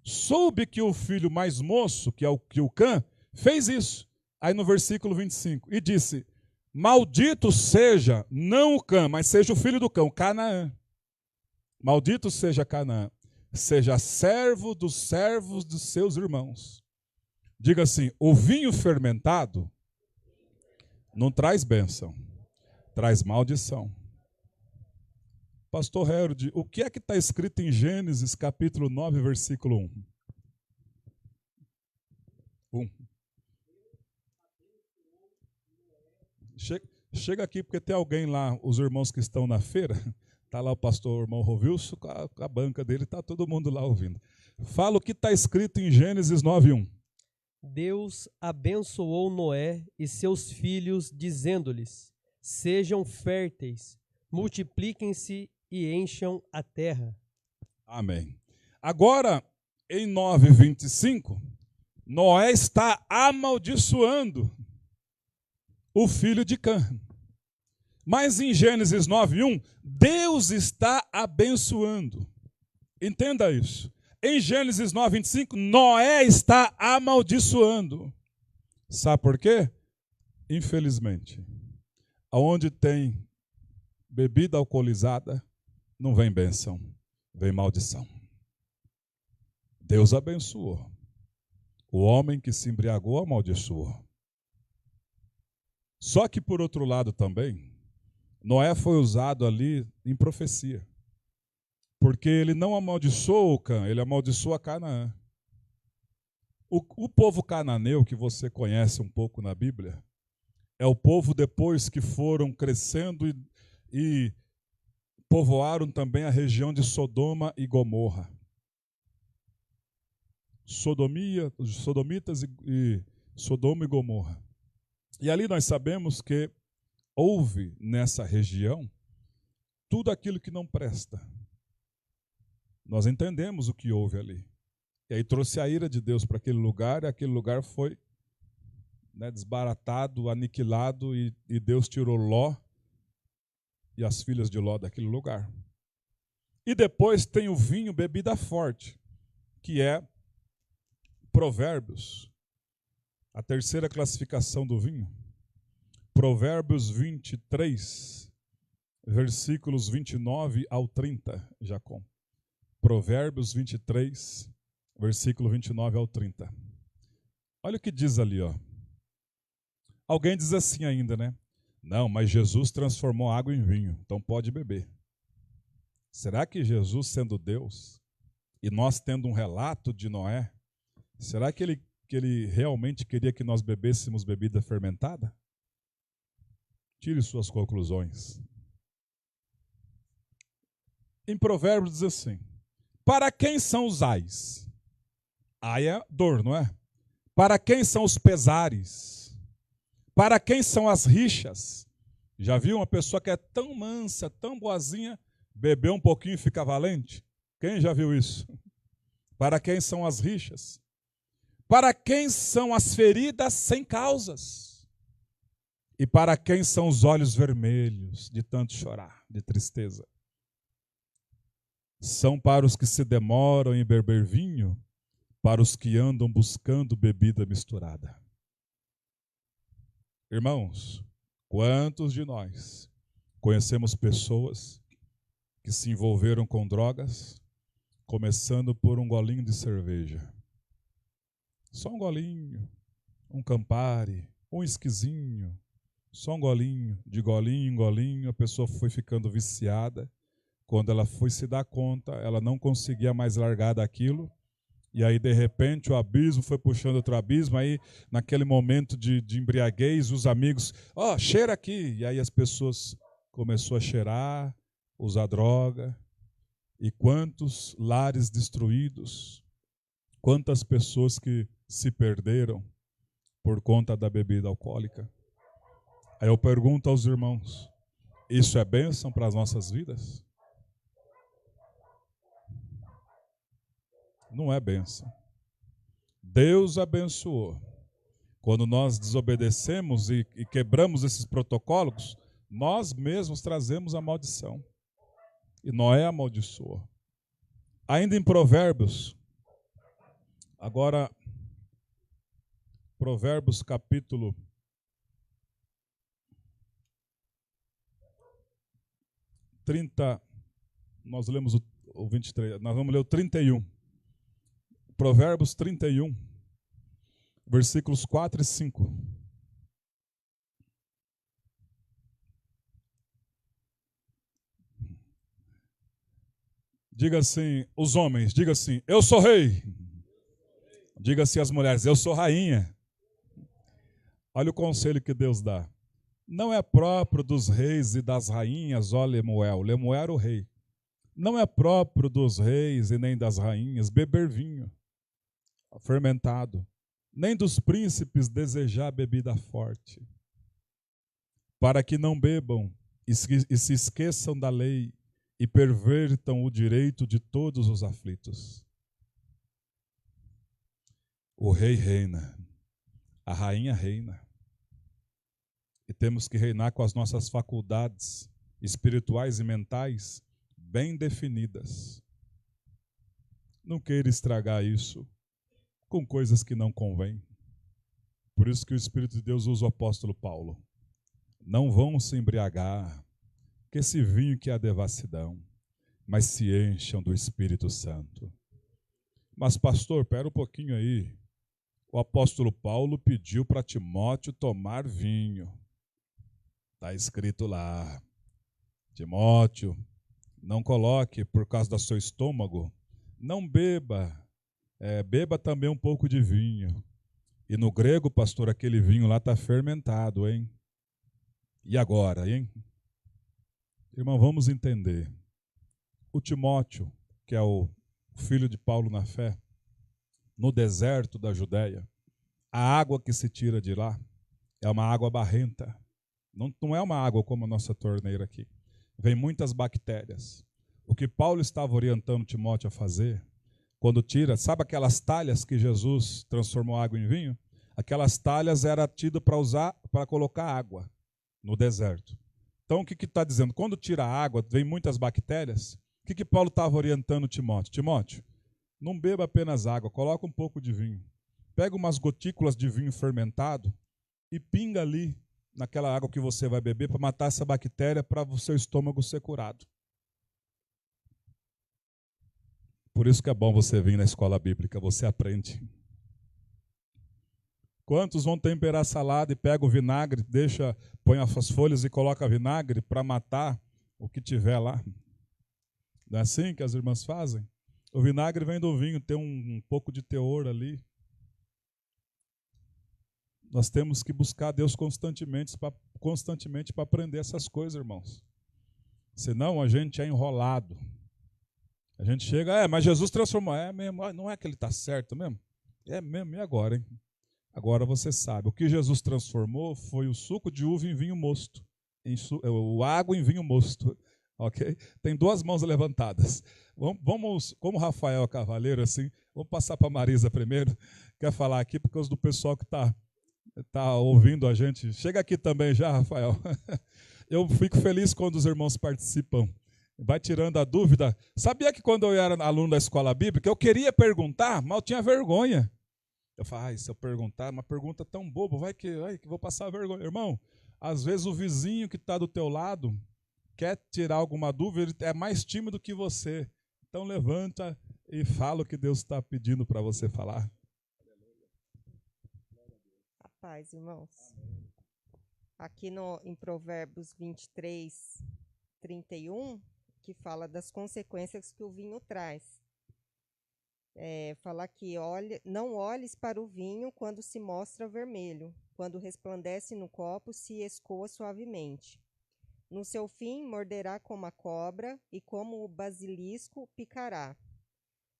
[SPEAKER 1] soube que o filho mais moço, que é o Cã, fez isso. Aí no versículo 25, e disse, maldito seja, não o Cã, mas seja o filho do Cã, o Canaã. Maldito seja Canaã, seja servo dos servos dos seus irmãos. Diga assim, o vinho fermentado não traz bênção, traz maldição. Pastor Herod, o que é que está escrito em Gênesis capítulo 9, versículo 1? Chega aqui porque tem alguém lá, os irmãos que estão na feira, está lá o pastor irmão Rovilson, com a banca dele, está todo mundo lá ouvindo. Fala o que está escrito em Gênesis 9:1.
[SPEAKER 2] Deus abençoou Noé e seus filhos, dizendo-lhes, sejam férteis, multipliquem-se e encham a terra.
[SPEAKER 1] Amém. Agora, em 9:25, Noé está amaldiçoando o filho de Cã. Mas em Gênesis 9:1, Deus está abençoando. Entenda isso. Em Gênesis 9:25, Noé está amaldiçoando. Sabe por quê? Infelizmente, aonde tem bebida alcoolizada, não vem bênção, vem maldição. Deus abençoou. O homem que se embriagou amaldiçoou. Só que, por outro lado também, Noé foi usado ali em profecia. Porque ele não amaldiçoou o Cã, ele amaldiçoou a Canaã. O povo cananeu, que você conhece um pouco na Bíblia, é o povo depois que foram crescendo e povoaram também a região de Sodoma e Gomorra. sodomitas e Sodoma e Gomorra. E ali nós sabemos que houve nessa região tudo aquilo que não presta. Nós entendemos o que houve ali. E aí trouxe a ira de Deus para aquele lugar, e aquele lugar foi desbaratado, aniquilado, e Deus tirou Ló e as filhas de Ló daquele lugar. E depois tem o vinho, bebida forte, que é Provérbios, a terceira classificação do vinho. Provérbios 23, versículos 29 ao 30, Jacó. Provérbios 23, versículo 29 ao 30. Olha o que diz ali, ó. Alguém diz assim ainda, né? Não, mas Jesus transformou água em vinho, então pode beber. Será que Jesus, sendo Deus, e nós tendo um relato de Noé, será que ele realmente queria que nós bebêssemos bebida fermentada? Tire suas conclusões. Em Provérbios diz assim: para quem são os ais? Ai é dor, não é? Para quem são os pesares? Para quem são as rixas? Já viu uma pessoa que é tão mansa, tão boazinha, beber um pouquinho e fica valente? Quem já viu isso? Para quem são as rixas? Para quem são as feridas sem causas? E para quem são os olhos vermelhos de tanto chorar, de tristeza? São para os que se demoram em beber vinho, para os que andam buscando bebida misturada. Irmãos, quantos de nós conhecemos pessoas que se envolveram com drogas, começando por um golinho de cerveja? Só um golinho, um Campari, um esquisinho, só um golinho, de golinho em golinho, a pessoa foi ficando viciada. Quando ela foi se dar conta, ela não conseguia mais largar daquilo. E aí, de repente, o abismo foi puxando outro abismo. Aí, naquele momento de embriaguez, os amigos, cheira aqui. E aí as pessoas começaram a cheirar, usar droga. E quantos lares destruídos, quantas pessoas que se perderam por conta da bebida alcoólica. Aí eu pergunto aos irmãos, isso é bênção para as nossas vidas? Não é bênção. Deus abençoou. Quando nós desobedecemos e quebramos esses protocolos, nós mesmos trazemos a maldição. E Noé amaldiçoou. Ainda em Provérbios, agora, Provérbios capítulo 30, nós lemos o 23, nós vamos ler o 31. Provérbios 31, versículos 4 e 5. Diga assim, os homens, diga assim, eu sou rei. Diga assim as mulheres, eu sou rainha. Olha o conselho que Deus dá. Não é próprio dos reis e das rainhas, ó Lemuel. Lemuel era o rei. Não é próprio dos reis e nem das rainhas beber vinho fermentado, nem dos príncipes desejar bebida forte, para que não bebam e se esqueçam da lei e pervertam o direito de todos os aflitos. O rei reina, a rainha reina, e temos que reinar com as nossas faculdades espirituais e mentais bem definidas. Não queira estragar isso com coisas que não convêm. Por isso que o Espírito de Deus usa o apóstolo Paulo. Não vão se embriagar, que esse vinho que é a devassidão, mas se encham do Espírito Santo. Mas pastor, pera um pouquinho aí. O apóstolo Paulo pediu para Timóteo tomar vinho. Está escrito lá. Timóteo, não coloque por causa do seu estômago, não beba. Beba também um pouco de vinho. E no grego, pastor, aquele vinho lá está fermentado, hein? E agora, hein? Irmão, vamos entender. O Timóteo, que é o filho de Paulo na fé, no deserto da Judéia, a água que se tira de lá é uma água barrenta. Não é uma água como a nossa torneira aqui. Vem muitas bactérias. O que Paulo estava orientando Timóteo a fazer, quando tira, sabe aquelas talhas que Jesus transformou água em vinho? Aquelas talhas eram tidas para usar, para colocar água no deserto. Então o que está dizendo? Quando tira a água, vem muitas bactérias. O que Paulo estava orientando Timóteo? Timóteo, não beba apenas água, coloca um pouco de vinho. Pega umas gotículas de vinho fermentado e pinga ali naquela água que você vai beber para matar essa bactéria, para o seu estômago ser curado. Por isso que é bom você vir na escola bíblica, você aprende. Quantos vão temperar salada e pega o vinagre, põe as folhas e coloca vinagre para matar o que tiver lá? Não é assim que as irmãs fazem? O vinagre vem do vinho, tem um pouco de teor ali. Nós temos que buscar Deus constantemente para aprender essas coisas, irmãos. Senão a gente é enrolado. A gente chega, mas Jesus transformou. É mesmo, não é que ele está certo mesmo? É mesmo, e agora, hein? Agora você sabe. O que Jesus transformou foi o suco de uva em vinho mosto. O água em vinho mosto. Ok? Tem duas mãos levantadas. Vamos, como Rafael é cavaleiro, assim, vamos passar para a Marisa primeiro. Quer falar aqui por causa do pessoal que está ouvindo a gente. Chega aqui também já, Rafael. Eu fico feliz quando os irmãos participam. Vai tirando a dúvida. Sabia que quando eu era aluno da escola bíblica, eu queria perguntar, mas eu tinha vergonha. Eu falava, se eu perguntar, uma pergunta tão boba, vai que vou passar vergonha. Irmão, às vezes o vizinho que está do teu lado quer tirar alguma dúvida, ele é mais tímido que você. Então levanta e fala o que Deus está pedindo para você falar.
[SPEAKER 3] A paz, irmãos. Aqui em Provérbios 23, 31, que fala das consequências que o vinho traz. Fala que não olhes para o vinho quando se mostra vermelho, quando resplandece no copo, se escoa suavemente. No seu fim, morderá como a cobra e como o basilisco picará.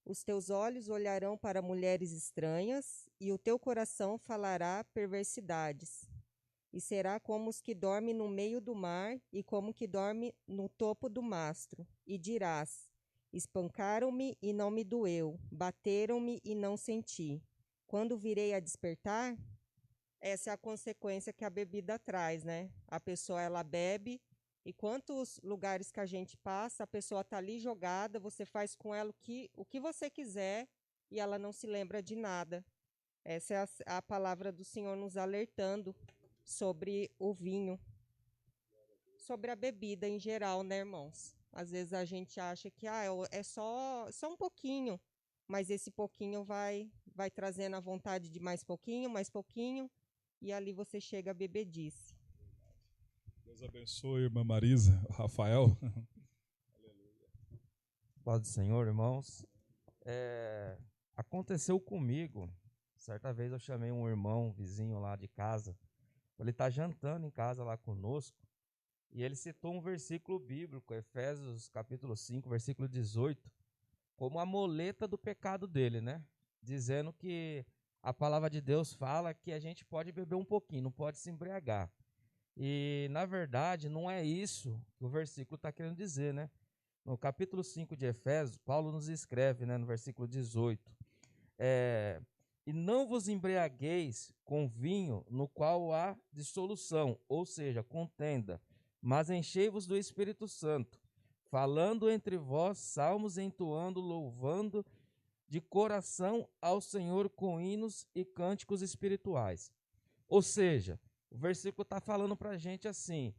[SPEAKER 3] Os teus olhos olharão para mulheres estranhas e o teu coração falará perversidades. E será como os que dormem no meio do mar e como que dorme no topo do mastro. E dirás, espancaram-me e não me doeu, bateram-me e não senti. Quando virei a despertar, essa é a consequência que a bebida traz, né? A pessoa, ela bebe, e quantos lugares que a gente passa, a pessoa está ali jogada, você faz com ela o que você quiser e ela não se lembra de nada. Essa é a palavra do Senhor nos alertando sobre o vinho, sobre a bebida em geral, né, irmãos? Às vezes a gente acha que é só um pouquinho, mas esse pouquinho vai trazendo a vontade de mais pouquinho, e ali você chega a bebedice.
[SPEAKER 1] Deus abençoe, irmã Marisa, Rafael.
[SPEAKER 4] Paz do Senhor, irmãos. Aconteceu comigo, certa vez eu chamei um irmão, vizinho lá de casa, ele está jantando em casa lá conosco, e ele citou um versículo bíblico, Efésios capítulo 5, versículo 18, como a moleta do pecado dele, né? Dizendo que a palavra de Deus fala que a gente pode beber um pouquinho, não pode se embriagar. E, na verdade, não é isso que o versículo está querendo dizer, né? No capítulo 5 de Efésios, Paulo nos escreve, né, no versículo 18, e não vos embriagueis com vinho no qual há dissolução, ou seja, contenda, mas enchei-vos do Espírito Santo, falando entre vós salmos, entoando, louvando de coração ao Senhor com hinos e cânticos espirituais. Ou seja, o versículo está falando para a gente assim,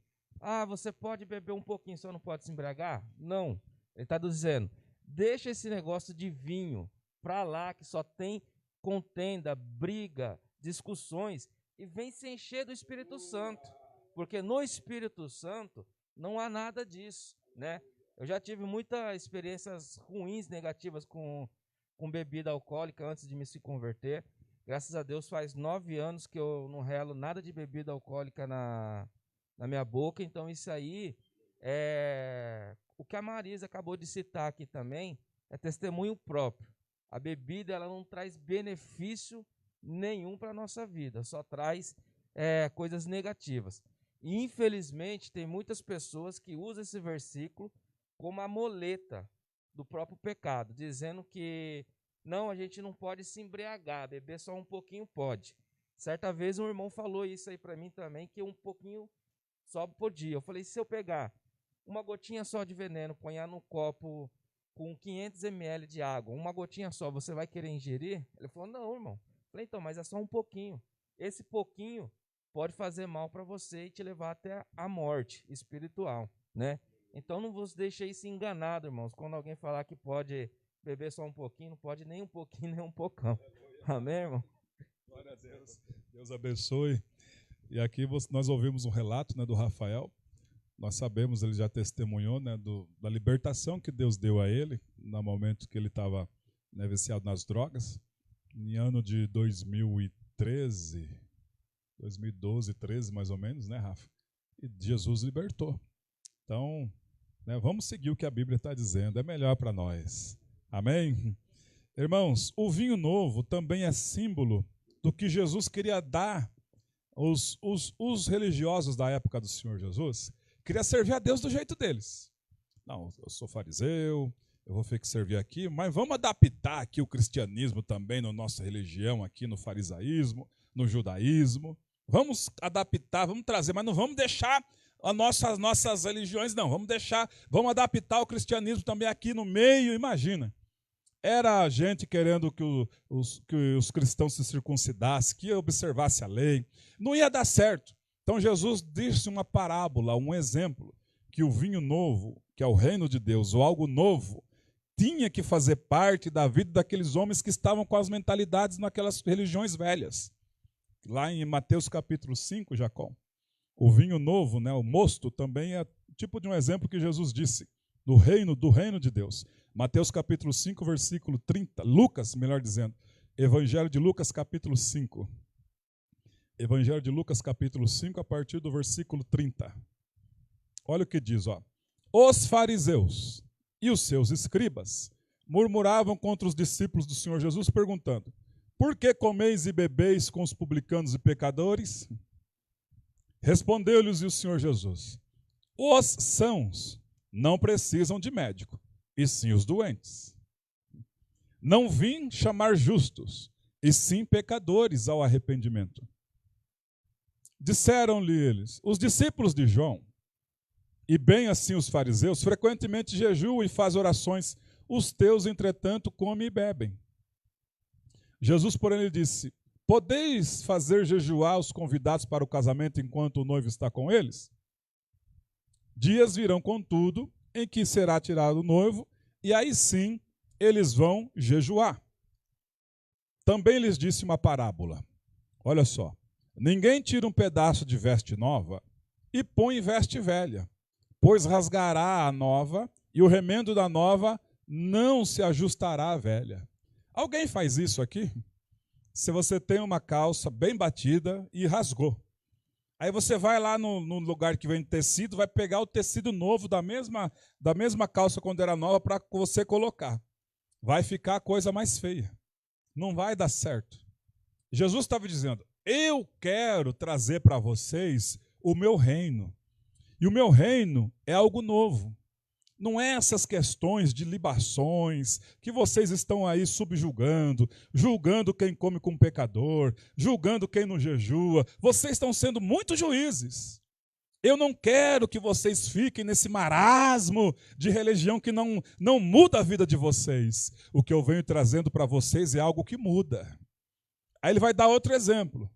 [SPEAKER 4] você pode beber um pouquinho, só não pode se embriagar? Não, ele está dizendo, deixa esse negócio de vinho para lá, que só tem contenda, briga, discussões, e vem se encher do Espírito Santo, porque no Espírito Santo não há nada disso, né? Eu já tive muitas experiências ruins, negativas com bebida alcoólica antes de me se converter. Graças a Deus faz 9 anos que eu não relo nada de bebida alcoólica na minha boca, então isso aí o que a Marisa acabou de citar aqui também, é testemunho próprio. A bebida ela não traz benefício nenhum para a nossa vida, só traz coisas negativas. E, infelizmente, tem muitas pessoas que usam esse versículo como a muleta do próprio pecado, dizendo que não, a gente não pode se embriagar, beber só um pouquinho pode. Certa vez um irmão falou isso aí para mim também, que um pouquinho só podia. Eu falei, se eu pegar uma gotinha só de veneno, ponhar num copo com 500 ml de água, uma gotinha só, você vai querer ingerir? Ele falou, não, irmão. Eu falei, então, mas é só um pouquinho. Esse pouquinho pode fazer mal para você e te levar até a morte espiritual, né? Então não vos deixeis se enganado, irmãos. Quando alguém falar que pode beber só um pouquinho, não pode nem um pouquinho, nem um pocão. Amém, irmão?
[SPEAKER 1] Glória a Deus. Deus abençoe. E aqui nós ouvimos um relato, né, do Rafael. Nós sabemos, ele já testemunhou, né, da libertação que Deus deu a ele no momento que ele estava, né, viciado nas drogas. Em ano de 2013, 2012, 13 mais ou menos, né, Rafa? E Jesus libertou. Então, né, vamos seguir o que a Bíblia está dizendo, é melhor para nós. Amém? Irmãos, o vinho novo também é símbolo do que Jesus queria dar os religiosos da época do Senhor Jesus. Queria servir a Deus do jeito deles. Não, eu sou fariseu, eu vou ter que servir aqui, mas vamos adaptar aqui o cristianismo também na nossa religião, aqui no farisaísmo, no judaísmo. Vamos adaptar, vamos trazer, mas não vamos deixar as nossas religiões, não. Vamos adaptar o cristianismo também aqui no meio, imagina. Era a gente querendo que os cristãos se circuncidassem, que observasse a lei. Não ia dar certo. Então Jesus disse uma parábola, um exemplo, que o vinho novo, que é o reino de Deus, ou algo novo, tinha que fazer parte da vida daqueles homens que estavam com as mentalidades naquelas religiões velhas. Lá em Mateus capítulo 5, Jacó, o vinho novo, né, o mosto, também é tipo de um exemplo que Jesus disse, do reino de Deus. Mateus capítulo 5, versículo 30, Lucas, melhor dizendo, Evangelho de Lucas capítulo 5. Evangelho de Lucas capítulo 5, a partir do versículo 30. Olha o que diz, ó. Os fariseus e os seus escribas murmuravam contra os discípulos do Senhor Jesus, perguntando, por que comeis e bebeis com os publicanos e pecadores? Respondeu-lhes o Senhor Jesus, os sãos não precisam de médico, e sim os doentes. Não vim chamar justos, e sim pecadores ao arrependimento. Disseram-lhe eles, os discípulos de João, e bem assim os fariseus, frequentemente jejuam e fazem orações, os teus, entretanto, comem e bebem. Jesus, porém, lhe disse, podeis fazer jejuar os convidados para o casamento enquanto o noivo está com eles? Dias virão, contudo, em que será tirado o noivo, e aí sim eles vão jejuar. Também lhes disse uma parábola. Olha só, ninguém tira um pedaço de veste nova e põe em veste velha, pois rasgará a nova, e o remendo da nova não se ajustará à velha. Alguém faz isso aqui? Se você tem uma calça bem batida e rasgou. Aí você vai lá no lugar que vende tecido, vai pegar o tecido novo da mesma calça quando era nova para você colocar. Vai ficar a coisa mais feia. Não vai dar certo. Jesus estava dizendo, eu quero trazer para vocês o meu reino. E o meu reino é algo novo. Não é essas questões de libações que vocês estão aí subjugando, julgando quem come com pecador, julgando quem não jejua. Vocês estão sendo muito juízes. Eu não quero que vocês fiquem nesse marasmo de religião que não muda a vida de vocês. O que eu venho trazendo para vocês é algo que muda. Aí ele vai dar outro exemplo.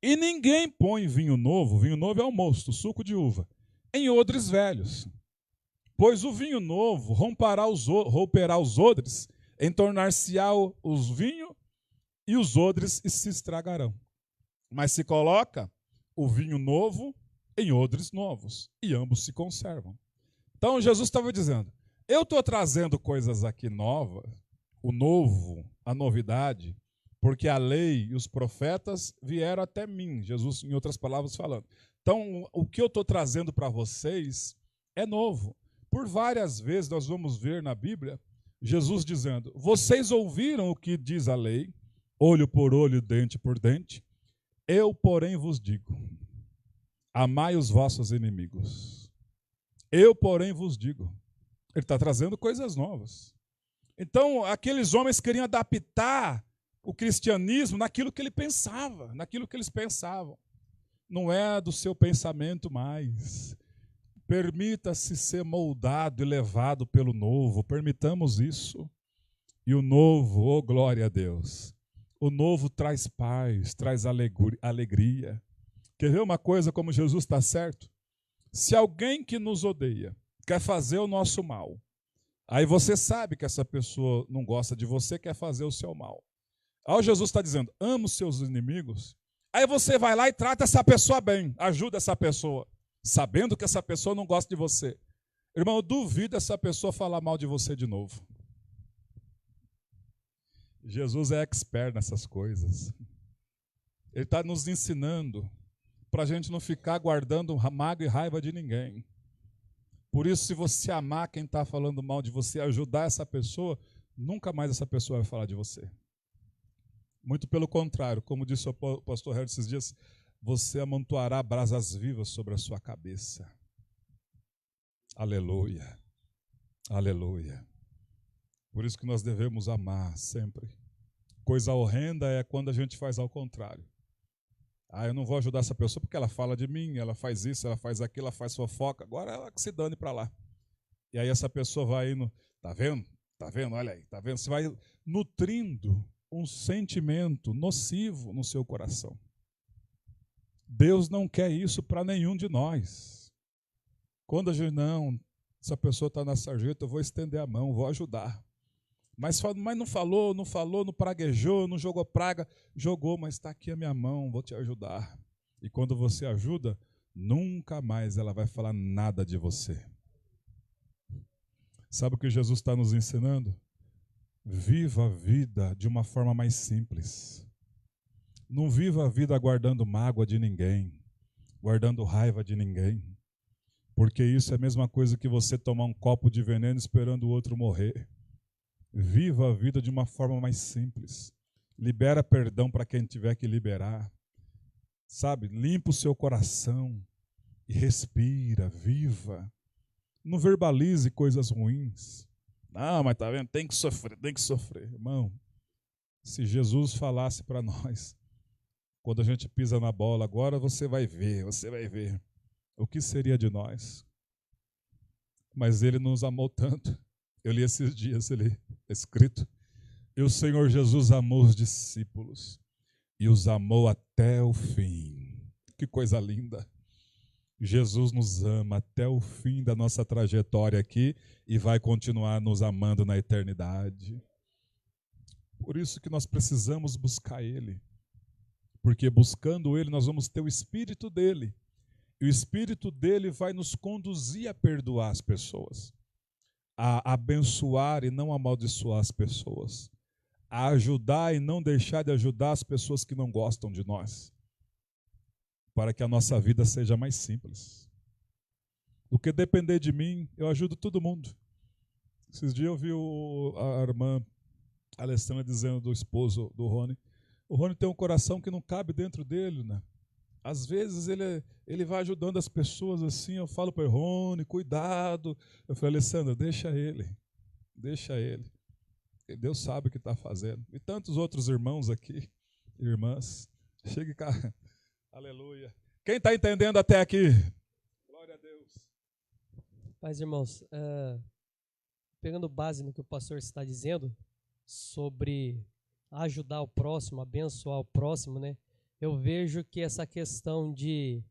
[SPEAKER 1] E ninguém põe vinho novo é o mosto, suco de uva, em odres velhos. Pois o vinho novo romperá os odres, entornar-se-á os vinhos, e os odres se estragarão. Mas se coloca o vinho novo em odres novos, e ambos se conservam. Então Jesus estava dizendo, eu estou trazendo coisas aqui novas, o novo, a novidade, porque a lei e os profetas vieram até mim, Jesus, em outras palavras, falando. Então, o que eu estou trazendo para vocês é novo. Por várias vezes nós vamos ver na Bíblia Jesus dizendo: vocês ouviram o que diz a lei, olho por olho, dente por dente. Eu, porém, vos digo: amai os vossos inimigos. Eu, porém, vos digo. Ele está trazendo coisas novas. Então, aqueles homens queriam adaptar o cristianismo naquilo que ele pensava, naquilo que eles pensavam. Não é do seu pensamento mais. Permita-se ser moldado e levado pelo novo. Permitamos isso. E o novo, oh glória a Deus, o novo traz paz, traz alegria. Quer ver uma coisa como Jesus está certo? Se alguém que nos odeia quer fazer o nosso mal, aí você sabe que essa pessoa não gosta de você, quer fazer o seu mal. Aí Jesus está dizendo: ama os seus inimigos. Aí você vai lá e trata essa pessoa bem, ajuda essa pessoa, sabendo que essa pessoa não gosta de você. Irmão, eu duvido essa pessoa falar mal de você de novo. Jesus é expert nessas coisas. Ele está nos ensinando para a gente não ficar guardando mágoa e raiva de ninguém. Por isso, se você amar quem está falando mal de você, ajudar essa pessoa, nunca mais essa pessoa vai falar de você. Muito pelo contrário, como disse o pastor Herr esses dias, você amontoará brasas vivas sobre a sua cabeça. Aleluia. Aleluia. Por isso que nós devemos amar sempre. Coisa horrenda é quando a gente faz ao contrário. Eu não vou ajudar essa pessoa porque ela fala de mim, ela faz isso, ela faz aquilo, ela faz fofoca, agora ela que se dane para lá. E aí essa pessoa vai indo, tá vendo? Tá vendo? Olha aí, tá vendo? Você vai nutrindo um sentimento nocivo no seu coração. Deus não quer isso para nenhum de nós. Quando a gente, não, essa pessoa está na sarjeta, eu vou estender a mão, vou ajudar. Mas não falou, não praguejou, não jogou praga. Jogou, mas está aqui a minha mão, vou te ajudar. E quando você ajuda, nunca mais ela vai falar nada de você. Sabe o que Jesus está nos ensinando? Viva a vida de uma forma mais simples. Não viva a vida guardando mágoa de ninguém, guardando raiva de ninguém. Porque isso é a mesma coisa que você tomar um copo de veneno esperando o outro morrer. Viva a vida de uma forma mais simples. Libera perdão para quem tiver que liberar. Sabe, limpa o seu coração e respira, viva. Não verbalize coisas ruins. Não, mas tá vendo? Tem que sofrer, tem que sofrer. Irmão, se Jesus falasse para nós, quando a gente pisa na bola, agora você vai ver o que seria de nós. Mas ele nos amou tanto. Eu li esses dias, ele escrito, e o Senhor Jesus amou os discípulos e os amou até o fim. Que coisa linda. Jesus nos ama até o fim da nossa trajetória aqui e vai continuar nos amando na eternidade. Por isso que nós precisamos buscar Ele. Porque buscando Ele nós vamos ter o Espírito dEle. E o Espírito dEle vai nos conduzir a perdoar as pessoas, a abençoar e não amaldiçoar as pessoas, a ajudar e não deixar de ajudar as pessoas que não gostam de nós, para que a nossa vida seja mais simples. Do que depender de mim, eu ajudo todo mundo. Esses dias eu vi a irmã Alessandra dizendo do esposo do Rony, o Rony tem um coração que não cabe dentro dele, né? Às vezes ele vai ajudando as pessoas assim, eu falo para ele, Rony, cuidado. Eu falei, Alessandra, deixa ele. Deus sabe o que está fazendo. E tantos outros irmãos aqui, irmãs, chegue cá, aleluia. Quem está entendendo até aqui? Glória a Deus.
[SPEAKER 2] Paz, irmãos, pegando base no que o pastor está dizendo sobre ajudar o próximo, abençoar o próximo, né? Eu vejo que essa questão de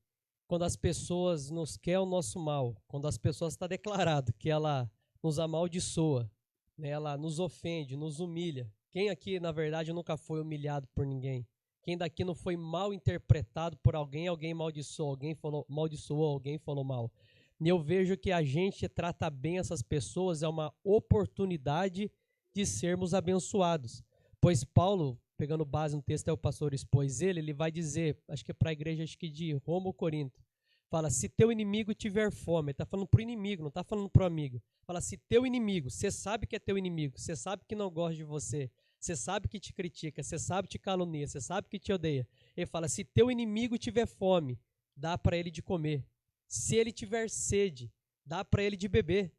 [SPEAKER 2] quando as pessoas nos querem o nosso mal, quando as pessoas está declarado que ela nos amaldiçoa, né, ela nos ofende, nos humilha. Quem aqui, na verdade, nunca foi humilhado por ninguém? Quem daqui não foi mal interpretado por alguém amaldiçoou, alguém falou mal. E eu vejo que a gente trata bem essas pessoas, é uma oportunidade de sermos abençoados. Pois Paulo, pegando base no texto, o pastor expôs ele vai dizer, acho que é para a igreja de Roma ou Corinto, Fala, se teu inimigo tiver fome. Ele está falando para o inimigo, não está falando para o amigo. Fala, se teu inimigo, você sabe que é teu inimigo, você sabe que não gosta de você, você sabe que te critica, você sabe que te calunia, você sabe que te odeia. Ele fala, se teu inimigo tiver fome, dá para ele de comer. Se ele tiver sede, dá para ele de beber.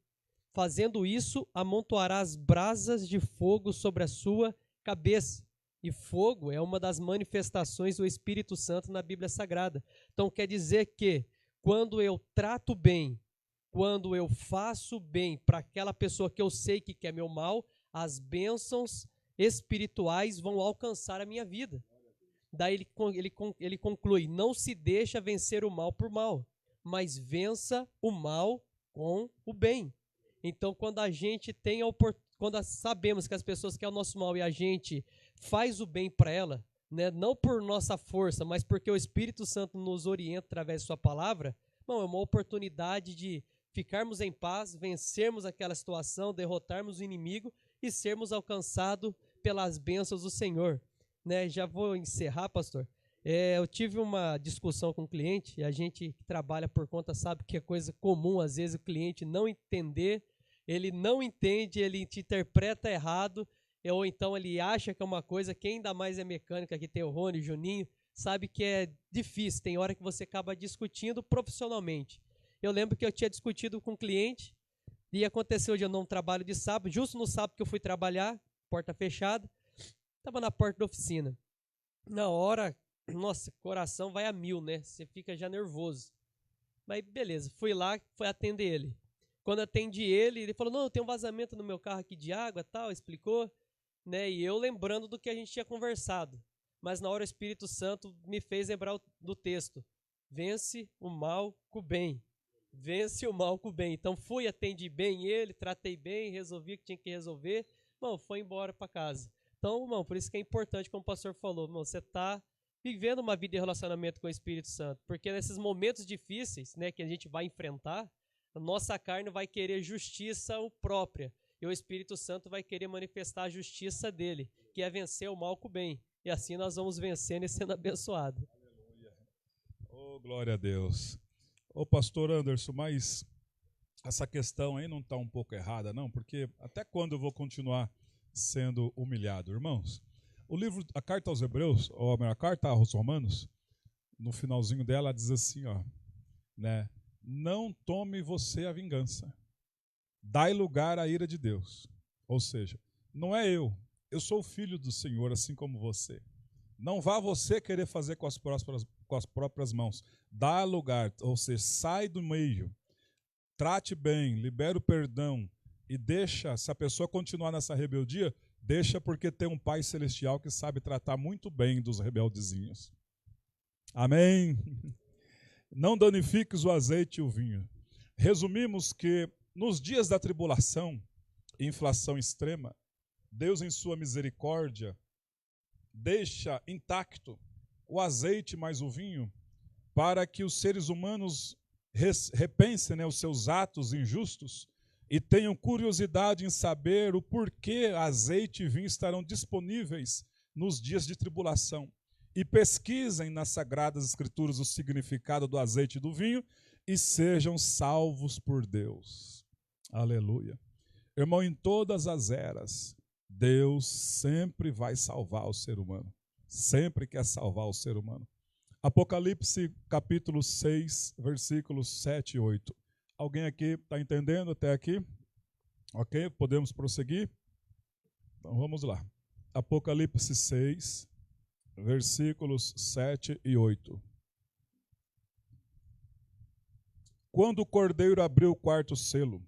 [SPEAKER 2] Fazendo isso, amontoarás brasas de fogo sobre a sua cabeça. E fogo é uma das manifestações do Espírito Santo na Bíblia Sagrada. Então quer dizer que quando eu trato bem, quando eu faço bem para aquela pessoa que eu sei que quer meu mal, as bênçãos espirituais vão alcançar a minha vida. Daí ele conclui, não se deixa vencer o mal por mal, mas vença o mal com o bem. Então, quando a gente tem a oportunidade, quando sabemos que as pessoas querem o nosso mal e a gente faz o bem para ela, né, não por nossa força, mas porque o Espírito Santo nos orienta através de sua palavra, não, é uma oportunidade de ficarmos em paz, vencermos aquela situação, derrotarmos o inimigo e sermos alcançados pelas bênçãos do Senhor. Né, já vou encerrar, pastor. Eu tive uma discussão com um cliente, e a gente que trabalha por conta sabe que é coisa comum, às vezes, o cliente não entender, ele não entende, ele te interpreta errado, ou então ele acha que é uma coisa, quem ainda mais é mecânica, aqui tem o Rony, o Juninho, sabe que é difícil, tem hora que você acaba discutindo profissionalmente. Eu lembro que eu tinha discutido com um cliente, e aconteceu de eu não trabalho de sábado, justo no sábado que eu fui trabalhar, porta fechada, estava na porta da oficina. Na hora, nossa, coração vai a 1000, né? Você fica já nervoso. Mas beleza, fui lá, fui atender ele. Quando atendi ele, ele falou, não, tem um vazamento no meu carro aqui de água, tal, explicou, né? E eu lembrando do que a gente tinha conversado. Mas na hora o Espírito Santo me fez lembrar do texto. Vence o mal com o bem. Vence o mal com o bem. Então fui, atendi bem ele, tratei bem, resolvi o que tinha que resolver. Bom, foi embora para casa. Então, irmão, por isso que é importante, como o pastor falou, irmão, você está vivendo uma vida de relacionamento com o Espírito Santo, porque nesses momentos difíceis, né, que a gente vai enfrentar, a nossa carne vai querer justiça própria, e o Espírito Santo vai querer manifestar a justiça dele, que é vencer o mal com o bem, e assim nós vamos vencendo e sendo abençoados.
[SPEAKER 1] Aleluia. Oh, glória a Deus. Ô, pastor Anderson, mas essa questão aí não está um pouco errada, não? Porque até quando eu vou continuar sendo humilhado, irmãos? O livro, a carta aos Hebreus, ou a carta aos Romanos, no finalzinho dela diz assim, ó, né? Não tome você a vingança, dai lugar à ira de Deus. Ou seja, não é eu sou o filho do Senhor, assim como você. Não vá você querer fazer com as próprias mãos. Dá lugar, ou seja, sai do meio, trate bem, libera o perdão e deixa, se a pessoa continuar nessa rebeldia, deixa porque tem um Pai Celestial que sabe tratar muito bem dos rebeldezinhos. Amém? Não danifiques o azeite e o vinho. Resumimos que nos dias da tribulação e inflação extrema, Deus em sua misericórdia deixa intacto o azeite mais o vinho para que os seres humanos repensem, né, os seus atos injustos e tenham curiosidade em saber o porquê azeite e vinho estarão disponíveis nos dias de tribulação. E pesquisem nas Sagradas Escrituras o significado do azeite e do vinho e sejam salvos por Deus. Aleluia. Irmão, em todas as eras, Deus sempre vai salvar o ser humano. Sempre quer salvar o ser humano. Apocalipse capítulo 6, versículos 7 e 8. Alguém aqui está entendendo até aqui? Ok, podemos prosseguir? Então vamos lá. Apocalipse 6, versículos 7 e 8. Quando o cordeiro abriu o quarto selo,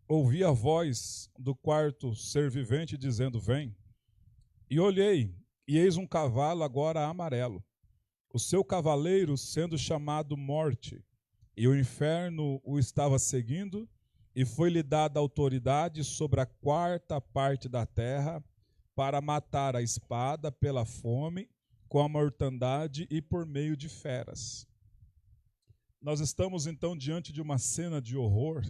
[SPEAKER 1] ouvi a voz do quarto ser vivente dizendo, vem. E olhei, e eis um cavalo agora amarelo. O seu cavaleiro sendo chamado Morte, e o inferno o estava seguindo, e foi-lhe dada autoridade sobre a quarta parte da terra, para matar a espada pela fome, com a mortandade e por meio de feras. Nós estamos então diante de uma cena de horror,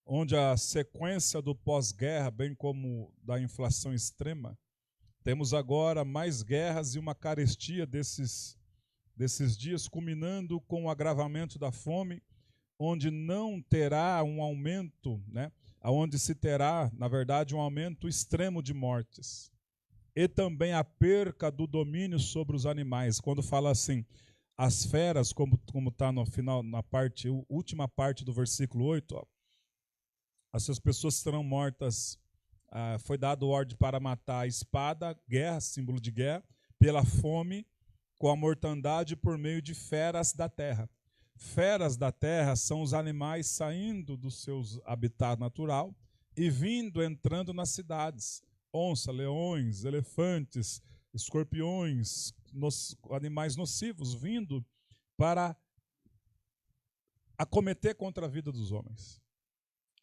[SPEAKER 1] onde a sequência do pós-guerra, bem como da inflação extrema, temos agora mais guerras e uma carestia desses desses dias, culminando com o agravamento da fome, onde não terá um aumento, né? Onde se terá, na verdade, um aumento extremo de mortes. E também a perca do domínio sobre os animais. Quando fala assim, as feras, como está no final, na última parte do versículo 8, ó, essas pessoas serão mortas. Foi dado ordem para matar a espada, guerra, símbolo de guerra, pela fome, com a mortandade por meio de feras da terra. Feras da terra são os animais saindo do seu habitat natural e entrando nas cidades. Onça, leões, elefantes, escorpiões, animais nocivos vindo para acometer contra a vida dos homens.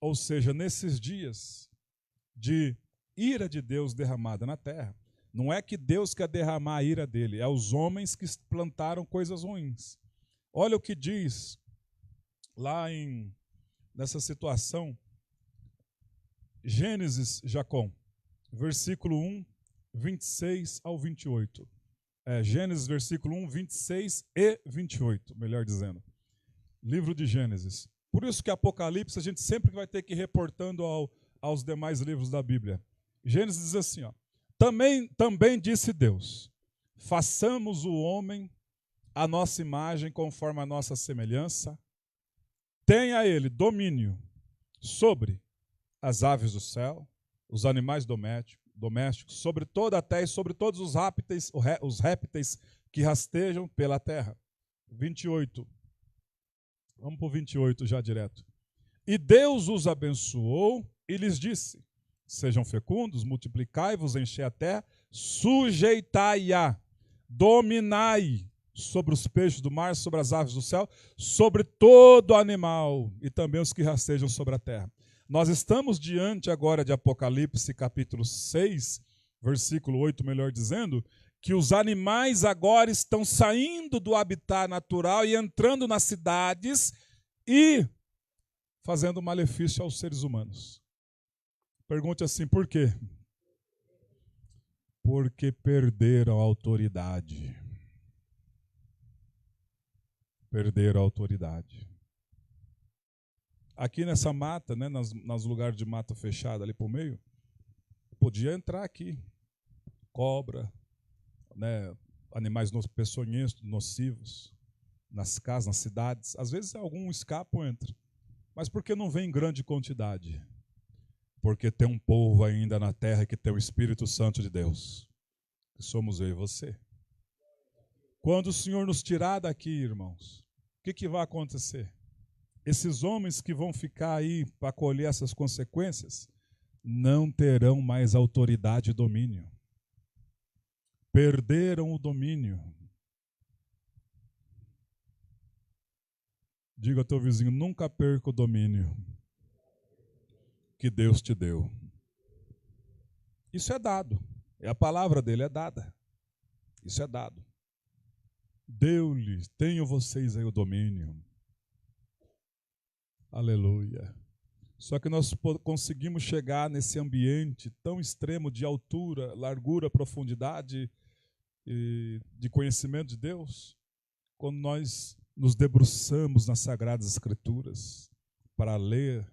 [SPEAKER 1] Ou seja, nesses dias de ira de Deus derramada na terra, não é que Deus quer derramar a ira dele, é os homens que plantaram coisas ruins. Olha o que diz lá nessa situação, Gênesis, Jacó, versículo 1, 26 ao 28. Gênesis, versículo 1, 26 e 28, melhor dizendo. Livro de Gênesis. Por isso que Apocalipse a gente sempre vai ter que ir reportando aos demais livros da Bíblia. Gênesis diz assim, ó, também disse Deus, façamos o homem a nossa imagem conforme a nossa semelhança, tenha ele domínio sobre as aves do céu, os animais domésticos, sobre toda a terra e sobre todos os répteis que rastejam pela terra. 28. Vamos para o 28 já direto. E Deus os abençoou e lhes disse, sejam fecundos, multiplicai-vos, enchei a terra, sujeitai-a, dominai sobre os peixes do mar, sobre as aves do céu, sobre todo animal e também os que rastejam sobre a terra. Nós estamos diante agora de Apocalipse capítulo 6, versículo 8, melhor dizendo, que os animais agora estão saindo do habitat natural e entrando nas cidades e fazendo malefício aos seres humanos. Pergunte assim, por quê? Porque perderam a autoridade. Perderam a autoridade. Aqui nessa mata, né, nos lugares de mata fechada ali por meio, podia entrar aqui cobra, né, animais peçonhentos, nocivos, nas casas, nas cidades. Às vezes algum escapa ou entra. Mas por que não vem em grande quantidade? Porque tem um povo ainda na terra que tem o Espírito Santo de Deus, que somos eu e você. Quando o Senhor nos tirar daqui, irmãos, o que vai acontecer? Esses homens que vão ficar aí para colher essas consequências não terão mais autoridade e domínio. Perderam o domínio. Diga ao teu vizinho, nunca perca o domínio que Deus te deu. Isso é dado. A palavra dele é dada. Isso é dado. Deu-lhe, tenham vocês aí o domínio. Aleluia. Só que nós conseguimos chegar nesse ambiente tão extremo de altura, largura, profundidade e de conhecimento de Deus, quando nós nos debruçamos nas Sagradas Escrituras para ler,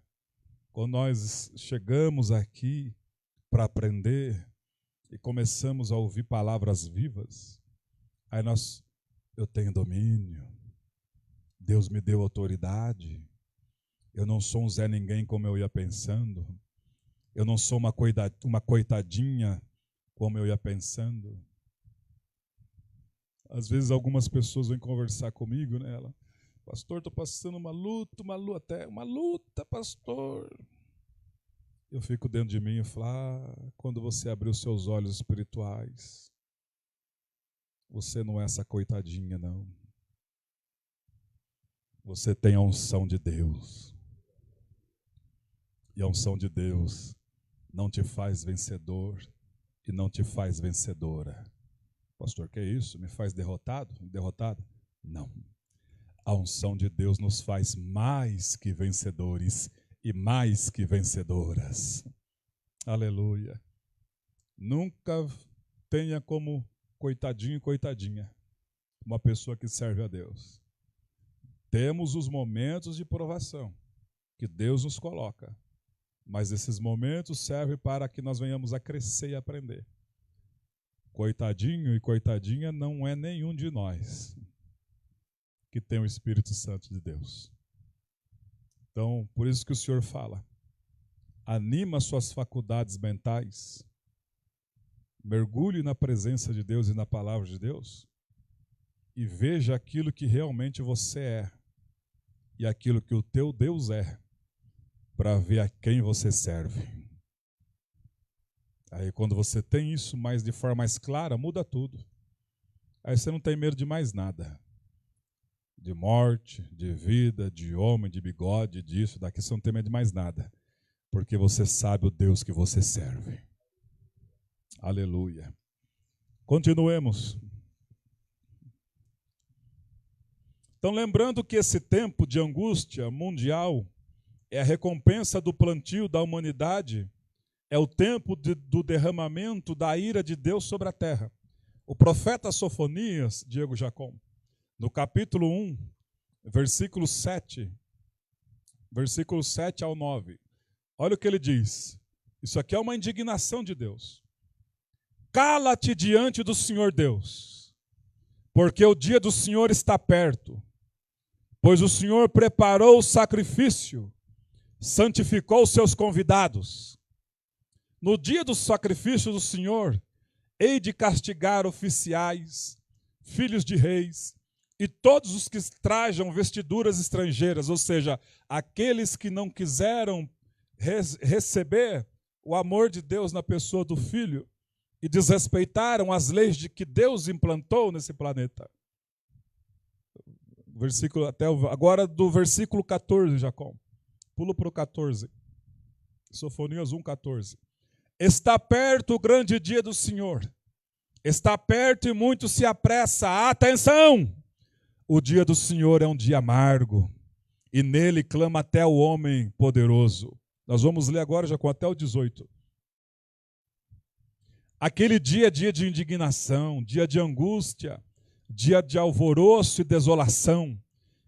[SPEAKER 1] quando nós chegamos aqui para aprender e começamos a ouvir palavras vivas, aí eu tenho domínio, Deus me deu autoridade, eu não sou um Zé Ninguém como eu ia pensando, eu não sou uma coitadinha como eu ia pensando. Às vezes algumas pessoas vêm conversar comigo, né? Pastor, estou passando uma luta, pastor. Eu fico dentro de mim e falo, quando você abrir os seus olhos espirituais, você não é essa coitadinha, não. Você tem a unção de Deus. E a unção de Deus não te faz vencedor e não te faz vencedora. Pastor, que é isso? Me faz derrotado? Derrotada? Não. A unção de Deus nos faz mais que vencedores e mais que vencedoras. Aleluia. Nunca tenha como coitadinho e coitadinha. uma pessoa que serve a Deus. Temos os momentos de provação que Deus nos coloca, mas esses momentos servem para que nós venhamos a crescer e aprender. Coitadinho e coitadinha não é nenhum de nós que tem o Espírito Santo de Deus. Então, por isso que o Senhor fala, anima suas faculdades mentais, mergulhe na presença de Deus e na palavra de Deus e veja aquilo que realmente você é e aquilo que o teu Deus é, para ver a quem você serve. Aí quando você tem isso de forma mais clara, muda tudo. Aí você não tem medo de mais nada. De morte, de vida, de homem, de bigode, disso, daqui você não tem medo de mais nada. Porque você sabe o Deus que você serve. Aleluia. Continuemos. Então, lembrando que esse tempo de angústia mundial é a recompensa do plantio da humanidade, é o tempo do derramamento da ira de Deus sobre a terra. O profeta Sofonias, Diego Jacom, no capítulo 1, versículo 7 ao 9, olha o que ele diz. Isso aqui é uma indignação de Deus. Cala-te diante do Senhor Deus, porque o dia do Senhor está perto. Pois o Senhor preparou o sacrifício, santificou os seus convidados. No dia do sacrifício do Senhor, hei de castigar oficiais, filhos de reis, e todos os que trajam vestiduras estrangeiras, ou seja, aqueles que não quiseram receber o amor de Deus na pessoa do Filho e desrespeitaram as leis de que Deus implantou nesse planeta. Agora do versículo 14, Jacó. Pulo para o 14. Sofonias 1,14. Está perto o grande dia do Senhor. Está perto e muito se apressa. Atenção! O dia do Senhor é um dia amargo, e nele clama até o homem poderoso. Nós vamos ler agora, Jacó, até o 18. Aquele dia é dia de indignação, dia de angústia, dia de alvoroço e desolação,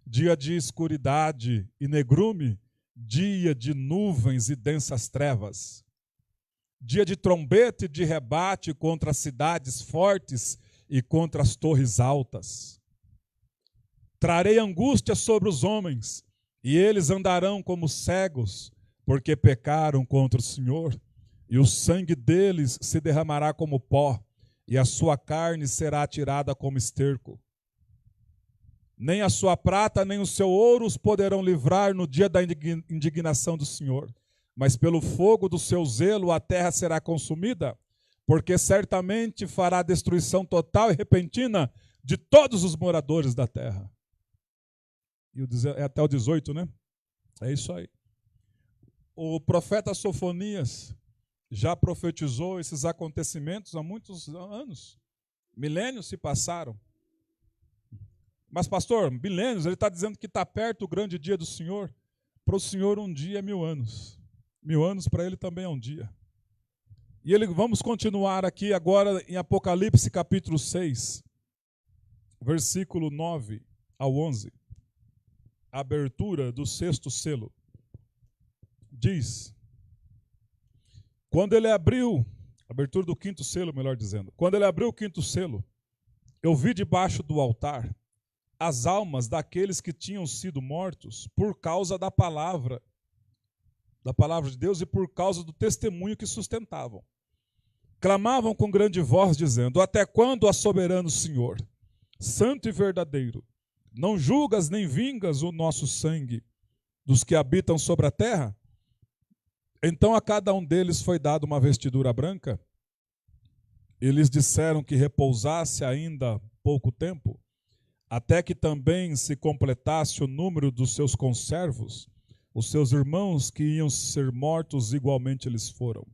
[SPEAKER 1] dia de escuridade e negrume, dia de nuvens e densas trevas, dia de trombeta e de rebate contra as cidades fortes e contra as torres altas. Trarei angústia sobre os homens, e eles andarão como cegos, porque pecaram contra o Senhor, e o sangue deles se derramará como pó, e a sua carne será atirada como esterco. Nem a sua prata, nem o seu ouro os poderão livrar no dia da indignação do Senhor. Mas pelo fogo do seu zelo a terra será consumida, porque certamente fará destruição total e repentina de todos os moradores da terra. É até o 18, né? É isso aí. O profeta Sofonias já profetizou esses acontecimentos há muitos anos. Milênios se passaram. Mas, pastor, milênios, ele está dizendo que está perto o grande dia do Senhor. Para o Senhor um dia é 1000 anos. 1000 anos para ele também é um dia. E vamos continuar aqui agora em Apocalipse capítulo 6, versículo 9 ao 11. Abertura do 6º selo. Diz, quando ele abriu, abertura do 5º selo, melhor dizendo, quando ele abriu o 5º selo, eu vi debaixo do altar as almas daqueles que tinham sido mortos por causa da palavra de Deus e por causa do testemunho que sustentavam. Clamavam com grande voz, dizendo, até quando, ó soberano Senhor, santo e verdadeiro, não julgas nem vingas o nosso sangue dos que habitam sobre a terra? Então a cada um deles foi dada uma vestidura branca, e lhes disseram que repousasse ainda pouco tempo, até que também se completasse o número dos seus conservos, os seus irmãos que iam ser mortos igualmente eles foram.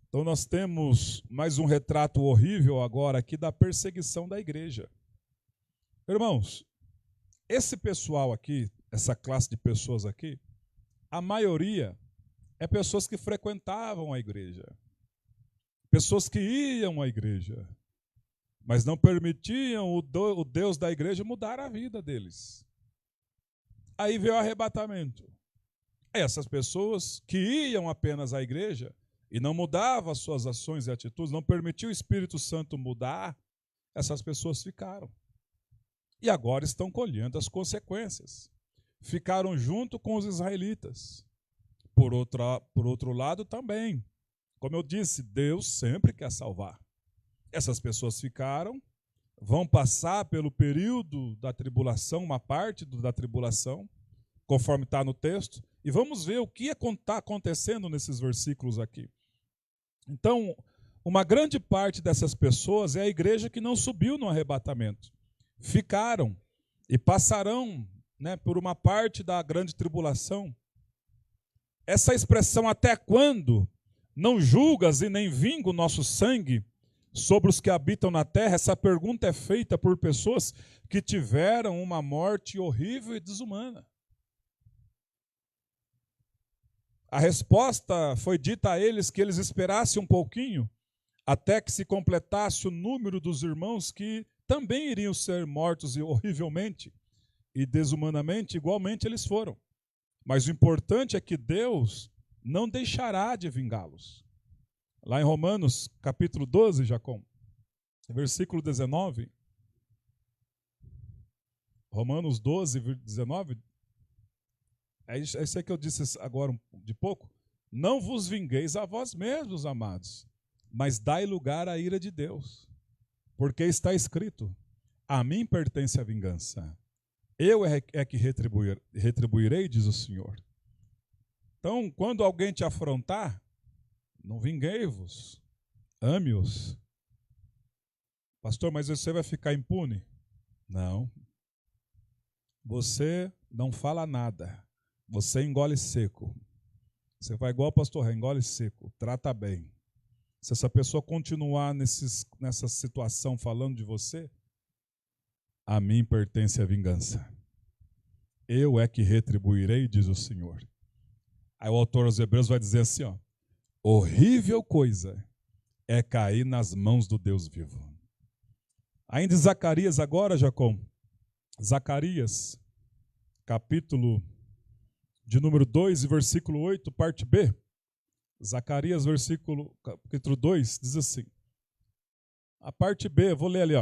[SPEAKER 1] Então nós temos mais um retrato horrível agora aqui da perseguição da igreja. Irmãos, esse pessoal aqui, essa classe de pessoas aqui, a maioria é pessoas que frequentavam a igreja, pessoas que iam à igreja, mas não permitiam o Deus da igreja mudar a vida deles. Aí veio o arrebatamento. Essas pessoas que iam apenas à igreja e não mudavam as suas ações e atitudes, não permitiam o Espírito Santo mudar, essas pessoas ficaram. E agora estão colhendo as consequências. Ficaram junto com os israelitas. Por outro lado também, como eu disse, Deus sempre quer salvar. Essas pessoas ficaram, vão passar pelo período da tribulação, uma parte da tribulação, conforme está no texto, e vamos ver o que está acontecendo nesses versículos aqui. Então, uma grande parte dessas pessoas é a igreja que não subiu no arrebatamento. Ficaram e passarão, por uma parte da grande tribulação. Essa expressão, até quando não julgas e nem vinga o nosso sangue sobre os que habitam na terra, essa pergunta é feita por pessoas que tiveram uma morte horrível e desumana. A resposta foi dita a eles que eles esperassem um pouquinho até que se completasse o número dos irmãos que também iriam ser mortos horrivelmente e desumanamente, igualmente eles foram. Mas o importante é que Deus não deixará de vingá-los. Lá em Romanos, capítulo 12, Jacom, versículo 19. Romanos 12, 19. É isso aí que eu disse agora de pouco. Não vos vingueis a vós mesmos, amados, mas dai lugar à ira de Deus. Porque está escrito, a mim pertence a vingança. Eu é que retribuirei, diz o Senhor. Então, quando alguém te afrontar, não vinguei-vos, ame-os. Pastor, mas você vai ficar impune? Não. Você não fala nada. Você engole seco. Você vai igual o pastor, engole seco, trata bem. Se essa pessoa continuar nessa situação falando de você, a mim pertence a vingança. Eu é que retribuirei, diz o Senhor. Aí o autor aos Hebreus vai dizer assim, horrível coisa é cair nas mãos do Deus vivo. Ainda em Zacarias agora, Jacom, Zacarias, capítulo de número 2 e versículo 8, parte B. Zacarias, capítulo 2, diz assim. A parte B, eu vou ler ali,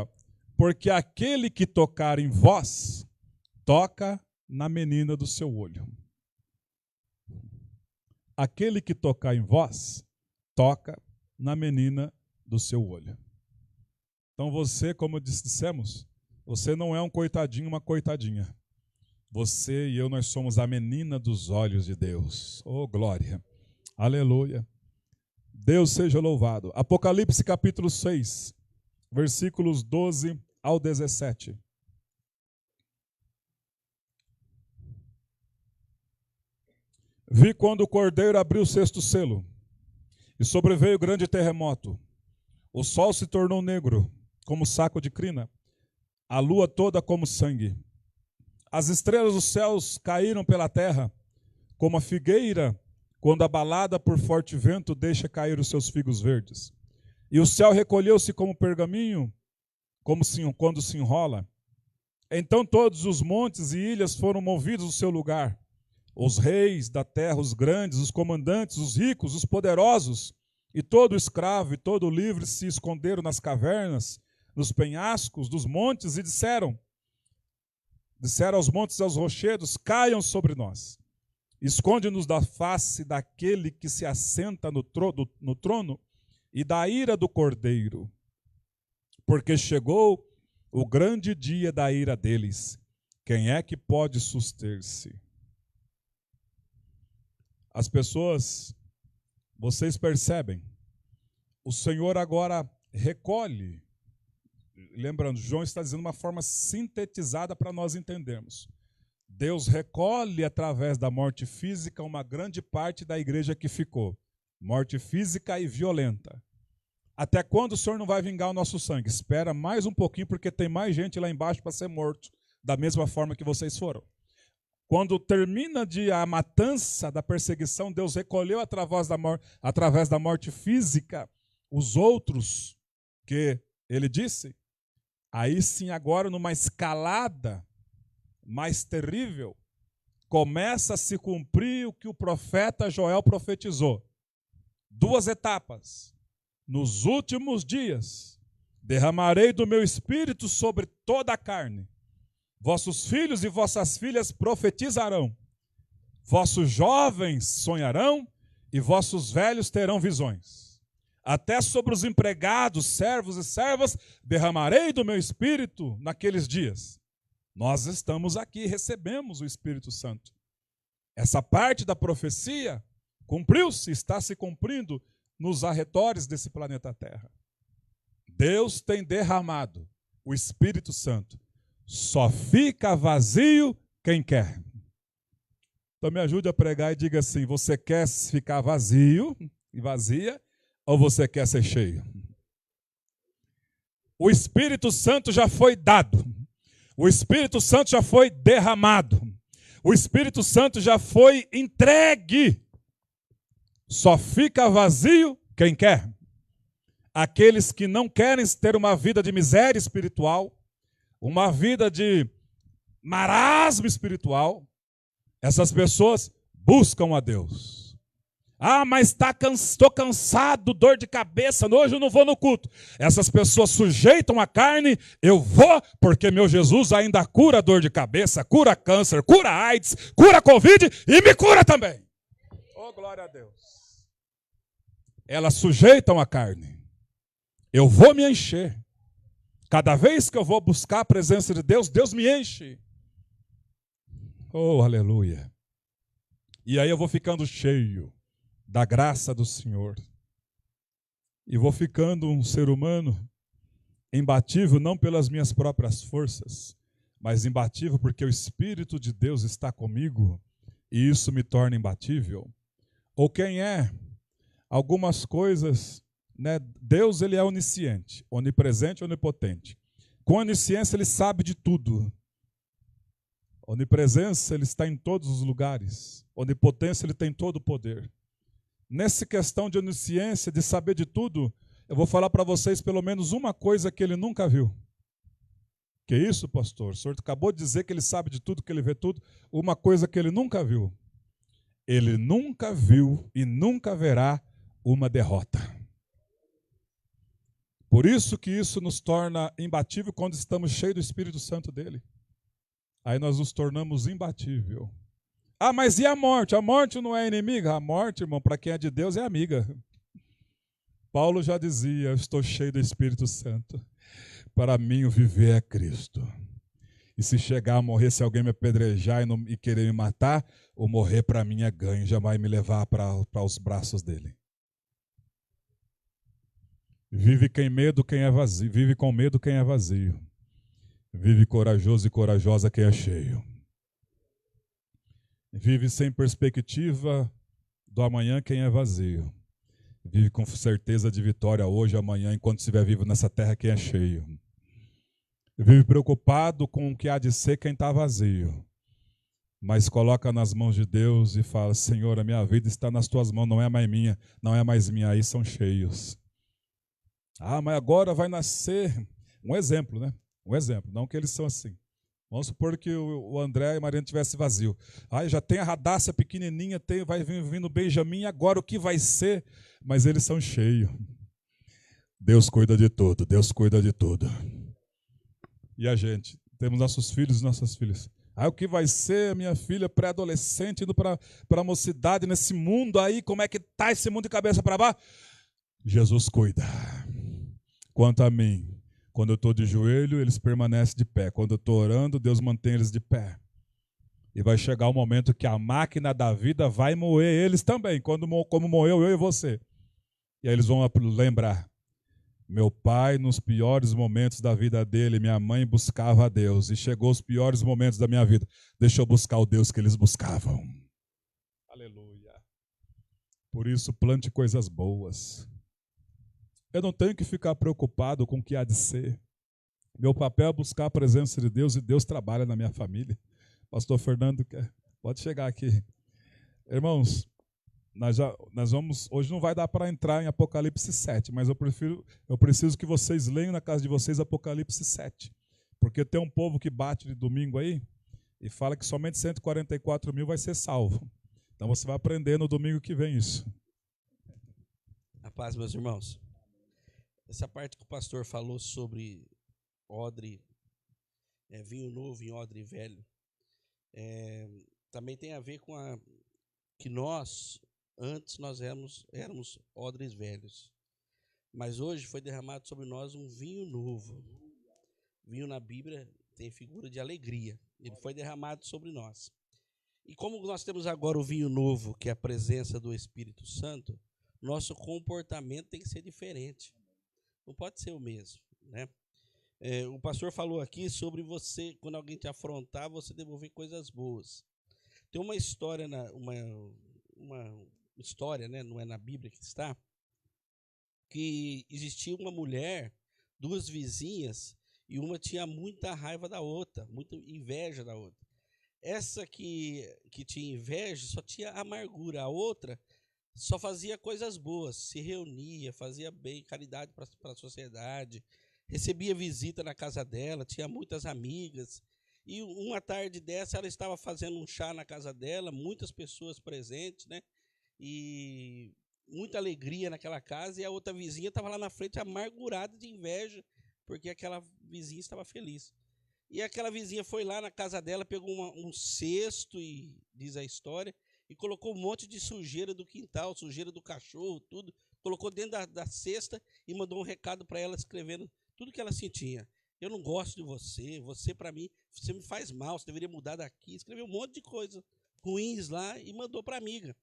[SPEAKER 1] porque aquele que tocar em vós, toca na menina do seu olho. Aquele que tocar em vós, toca na menina do seu olho. Então você, como dissemos, você não é um coitadinho, uma coitadinha. Você e eu, nós somos a menina dos olhos de Deus. Oh, glória. Aleluia. Deus seja louvado. Apocalipse capítulo 6, versículos 12 ao 17. Vi quando o cordeiro abriu o sexto selo, e sobreveio grande terremoto. O sol se tornou negro, como saco de crina, a lua toda como sangue. As estrelas dos céus caíram pela terra, como a figueira, quando abalada por forte vento deixa cair os seus figos verdes. E o céu recolheu-se como pergaminho, quando se enrola. Então todos os montes e ilhas foram movidos do seu lugar. Os reis da terra, os grandes, os comandantes, os ricos, os poderosos, e todo escravo e todo livre se esconderam nas cavernas, nos penhascos dos montes, e disseram aos montes e aos rochedos, caiam sobre nós. Esconde-nos da face daquele que se assenta no trono e da ira do cordeiro. Porque chegou o grande dia da ira deles. Quem é que pode suster-se? As pessoas, vocês percebem, o Senhor agora recolhe. Lembrando, João está dizendo uma forma sintetizada para nós entendermos. Deus recolhe através da morte física uma grande parte da igreja que ficou. Morte física e violenta. Até quando o Senhor não vai vingar o nosso sangue? Espera mais um pouquinho, porque tem mais gente lá embaixo para ser morto, da mesma forma que vocês foram. Quando termina a matança da perseguição, Deus recolheu através da morte física os outros que ele disse, Aí sim, agora numa escalada mais terrível, começa a se cumprir o que o profeta Joel profetizou. 2 etapas. Nos últimos dias, derramarei do meu espírito sobre toda a carne. Vossos filhos e vossas filhas profetizarão. Vossos jovens sonharão e vossos velhos terão visões. Até sobre os empregados, servos e servas, derramarei do meu espírito naqueles dias. Nós estamos aqui, recebemos o Espírito Santo. Essa parte da profecia cumpriu-se, está se cumprindo nos arredores desse planeta Terra. Deus tem derramado o Espírito Santo. Só fica vazio quem quer. Então me ajude a pregar e diga assim: você quer ficar vazio e vazia ou você quer ser cheio? O Espírito Santo já foi dado. O Espírito Santo já foi derramado. O Espírito Santo já foi entregue. Só fica vazio quem quer. Aqueles que não querem ter uma vida de miséria espiritual, uma vida de marasmo espiritual, essas pessoas buscam a Deus. Ah, mas estou cansado, dor de cabeça, hoje eu não vou no culto. Essas pessoas sujeitam a carne, eu vou porque meu Jesus ainda cura dor de cabeça, cura câncer, cura AIDS, cura Covid e me cura também. Oh, glória a Deus. Elas sujeitam a carne. Eu vou me encher. Cada vez que eu vou buscar a presença de Deus, Deus me enche. Oh, aleluia. E aí eu vou ficando cheio da graça do Senhor. E vou ficando um ser humano imbatível, não pelas minhas próprias forças, mas imbatível porque o Espírito de Deus está comigo e isso me torna imbatível. Ou quem é? Algumas coisas, né? Deus, ele é onisciente, onipresente, onipotente. Com onisciência ele sabe de tudo. Onipresença, ele está em todos os lugares. Onipotência, ele tem todo o poder. Nessa questão de onisciência, de saber de tudo, eu vou falar para vocês pelo menos uma coisa que ele nunca viu. Que isso, pastor? O senhor acabou de dizer que ele sabe de tudo, que ele vê tudo. Uma coisa que ele nunca viu. Ele nunca viu e nunca verá uma derrota. Por isso que isso nos torna imbatível quando estamos cheios do Espírito Santo dele. Aí nós nos tornamos imbatível. Ah, mas e a morte? A morte não é inimiga? A morte, irmão, para quem é de Deus, é amiga. Paulo já dizia: eu estou cheio do Espírito Santo. Para mim o viver é Cristo. E se chegar a morrer, se alguém me apedrejar e querer me matar, o morrer para mim é ganho, jamais me levar para os braços dele. Vive com medo quem é vazio. Vive com medo quem é vazio. Vive corajoso e corajosa quem é cheio. Vive sem perspectiva do amanhã quem é vazio. Vive com certeza de vitória hoje, amanhã, enquanto estiver vivo nessa terra quem é cheio. Vive preocupado com o que há de ser quem está vazio. Mas coloca nas mãos de Deus e fala: Senhor, a minha vida está nas tuas mãos, não é mais minha, não é mais minha, aí são cheios. Ah, mas agora vai nascer, um exemplo, né? Um exemplo, não que eles são assim. Vamos supor que o André e a Mariana tivessem vazio. Ah, já tem a Radassa pequenininha, vai vindo o Benjamin, agora o que vai ser? Mas eles são cheios. Deus cuida de tudo, Deus cuida de tudo. E a gente? Temos nossos filhos e nossas filhas. Ah, o que vai ser, minha filha pré-adolescente, indo para a mocidade, nesse mundo aí, como é que está esse mundo de cabeça para baixo? Jesus cuida. Quanto a mim, quando eu estou de joelho, eles permanecem de pé. Quando eu estou orando, Deus mantém eles de pé. E vai chegar o momento que a máquina da vida vai moer eles também, como moeu eu e você. E aí eles vão lembrar: meu pai, nos piores momentos da vida dele, minha mãe buscava a Deus. E chegou os piores momentos da minha vida. Deixa eu buscar o Deus que eles buscavam. Aleluia. Por isso, plante coisas boas. Eu não tenho que ficar preocupado com o que há de ser. Meu papel é buscar a presença de Deus e Deus trabalha na minha família. Pastor Fernando, pode chegar aqui. Irmãos, nós vamos, hoje não vai dar para entrar em Apocalipse 7, mas eu preciso que vocês leiam na casa de vocês Apocalipse 7. Porque tem um povo que bate de domingo aí e fala que somente 144 mil vai ser salvo. Então você vai aprender no domingo que vem isso.
[SPEAKER 5] A paz, meus irmãos. Essa parte que o pastor falou sobre odre, vinho novo em odre velho, também tem a ver com que antes nós éramos odres velhos, mas hoje foi derramado sobre nós um vinho novo. Vinho na Bíblia tem figura de alegria, ele foi derramado sobre nós. E como nós temos agora o vinho novo, que é a presença do Espírito Santo, nosso comportamento tem que ser diferente, não pode ser o mesmo, né? O pastor falou aqui sobre você, quando alguém te afrontar, você devolver coisas boas. Tem uma história, uma história, né, não é na Bíblia que está, que existia uma mulher, duas vizinhas, e uma tinha muita raiva da outra, muita inveja da outra. Essa que tinha inveja só tinha amargura, a outra só fazia coisas boas, se reunia, fazia bem, caridade para a sociedade, recebia visita na casa dela, tinha muitas amigas. E uma tarde dessa, ela estava fazendo um chá na casa dela, muitas pessoas presentes, né? E muita alegria naquela casa, e a outra vizinha estava lá na frente amargurada de inveja, porque aquela vizinha estava feliz. E aquela vizinha foi lá na casa dela, pegou um cesto, e diz a história, e colocou um monte de sujeira do quintal, sujeira do cachorro, tudo, colocou dentro da cesta e mandou um recado para ela, escrevendo tudo que ela sentia. Eu não gosto de você para mim, você me faz mal, você deveria mudar daqui. Escreveu um monte de coisas ruins lá e mandou para a amiga.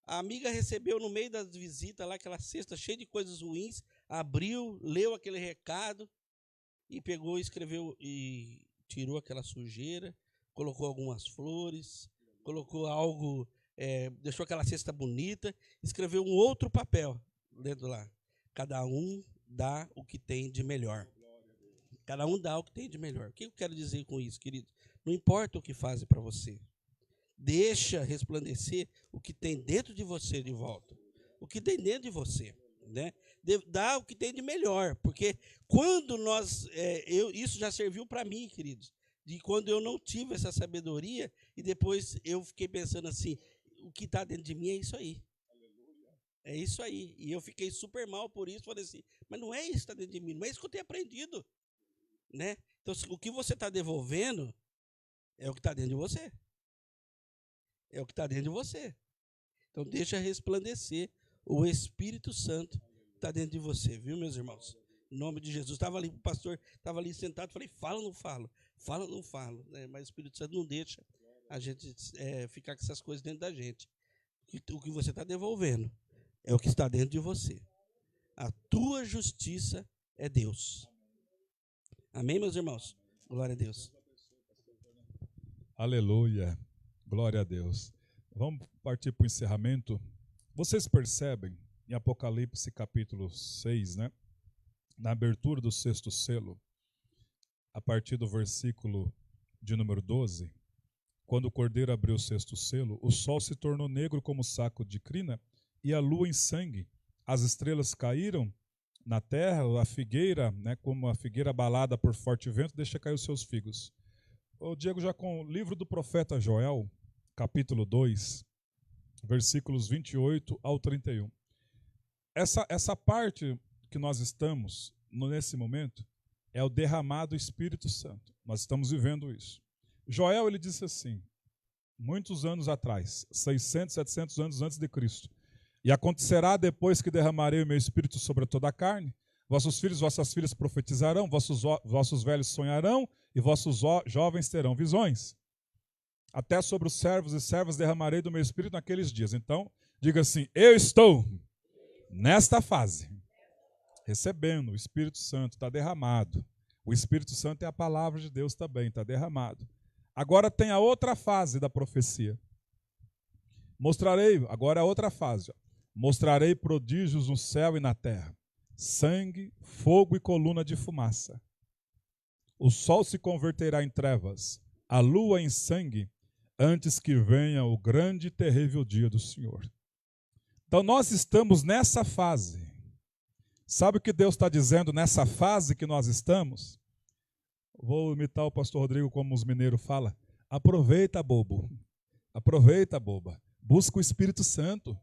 [SPEAKER 5] A amiga recebeu no meio das visitas lá aquela cesta cheia de coisas ruins, abriu, leu aquele recado e pegou, escreveu e tirou aquela sujeira, colocou algumas flores, colocou algo, deixou aquela cesta bonita, escreveu um outro papel dentro lá. Cada um dá o que tem de melhor. Cada um dá o que tem de melhor. O que eu quero dizer com isso, querido? Não importa o que fazem para você. Deixa resplandecer o que tem dentro de você de volta. O que tem dentro de você, né? Dá o que tem de melhor. Porque quando isso já serviu para mim, queridos. De quando eu não tive essa sabedoria e depois eu fiquei pensando assim, o que está dentro de mim é isso aí. É isso aí. E eu fiquei super mal por isso. Falei assim, mas não é isso que está dentro de mim. Não é isso que eu tenho aprendido. Né? Então, o que você está devolvendo é o que está dentro de você. É o que está dentro de você. Então, deixa resplandecer o Espírito Santo que está dentro de você, viu, meus irmãos? Em nome de Jesus. Estava ali, o pastor estava ali sentado, falei, fala ou não falo? Fala ou não falo? Mas o Espírito Santo não deixa a gente ficar com essas coisas dentro da gente. O que você está devolvendo é o que está dentro de você. A tua justiça é Deus. Amém, meus irmãos? Glória a Deus.
[SPEAKER 1] Aleluia. Glória a Deus. Vamos partir para o encerramento. Vocês percebem em Apocalipse capítulo 6, né? Na abertura do 6º selo, a partir do versículo de número 12, quando o Cordeiro abriu o 6º selo, o sol se tornou negro como saco de crina e a lua em sangue. As estrelas caíram na terra, a figueira, né, como a figueira abalada por forte vento, deixa cair os seus figos. O Diego, já com o livro do profeta Joel, capítulo 2, versículos 28 ao 31. Essa parte que nós estamos, nesse momento, é o derramado Espírito Santo. Nós estamos vivendo isso. Joel, ele disse assim, muitos anos atrás, 600, 700 anos antes de Cristo, e acontecerá depois que derramarei o meu Espírito sobre toda a carne, vossos filhos e vossas filhas profetizarão, vossos velhos sonharão, e vossos jovens terão visões. Até sobre os servos e servas derramarei do meu Espírito naqueles dias. Então, diga assim, eu estou nesta fase, recebendo o Espírito Santo, está derramado. O Espírito Santo é a palavra de Deus também, está derramado. Agora tem a outra fase da profecia. Mostrarei, agora é a outra fase. Mostrarei prodígios no céu e na terra. Sangue, fogo e coluna de fumaça. O sol se converterá em trevas, a lua em sangue, antes que venha o grande e terrível dia do Senhor. Então nós estamos nessa fase. Sabe o que Deus está dizendo nessa fase que nós estamos? Vou imitar o pastor Rodrigo como os mineiros falam. Aproveita, bobo. Aproveita, boba. Busca o Espírito Santo.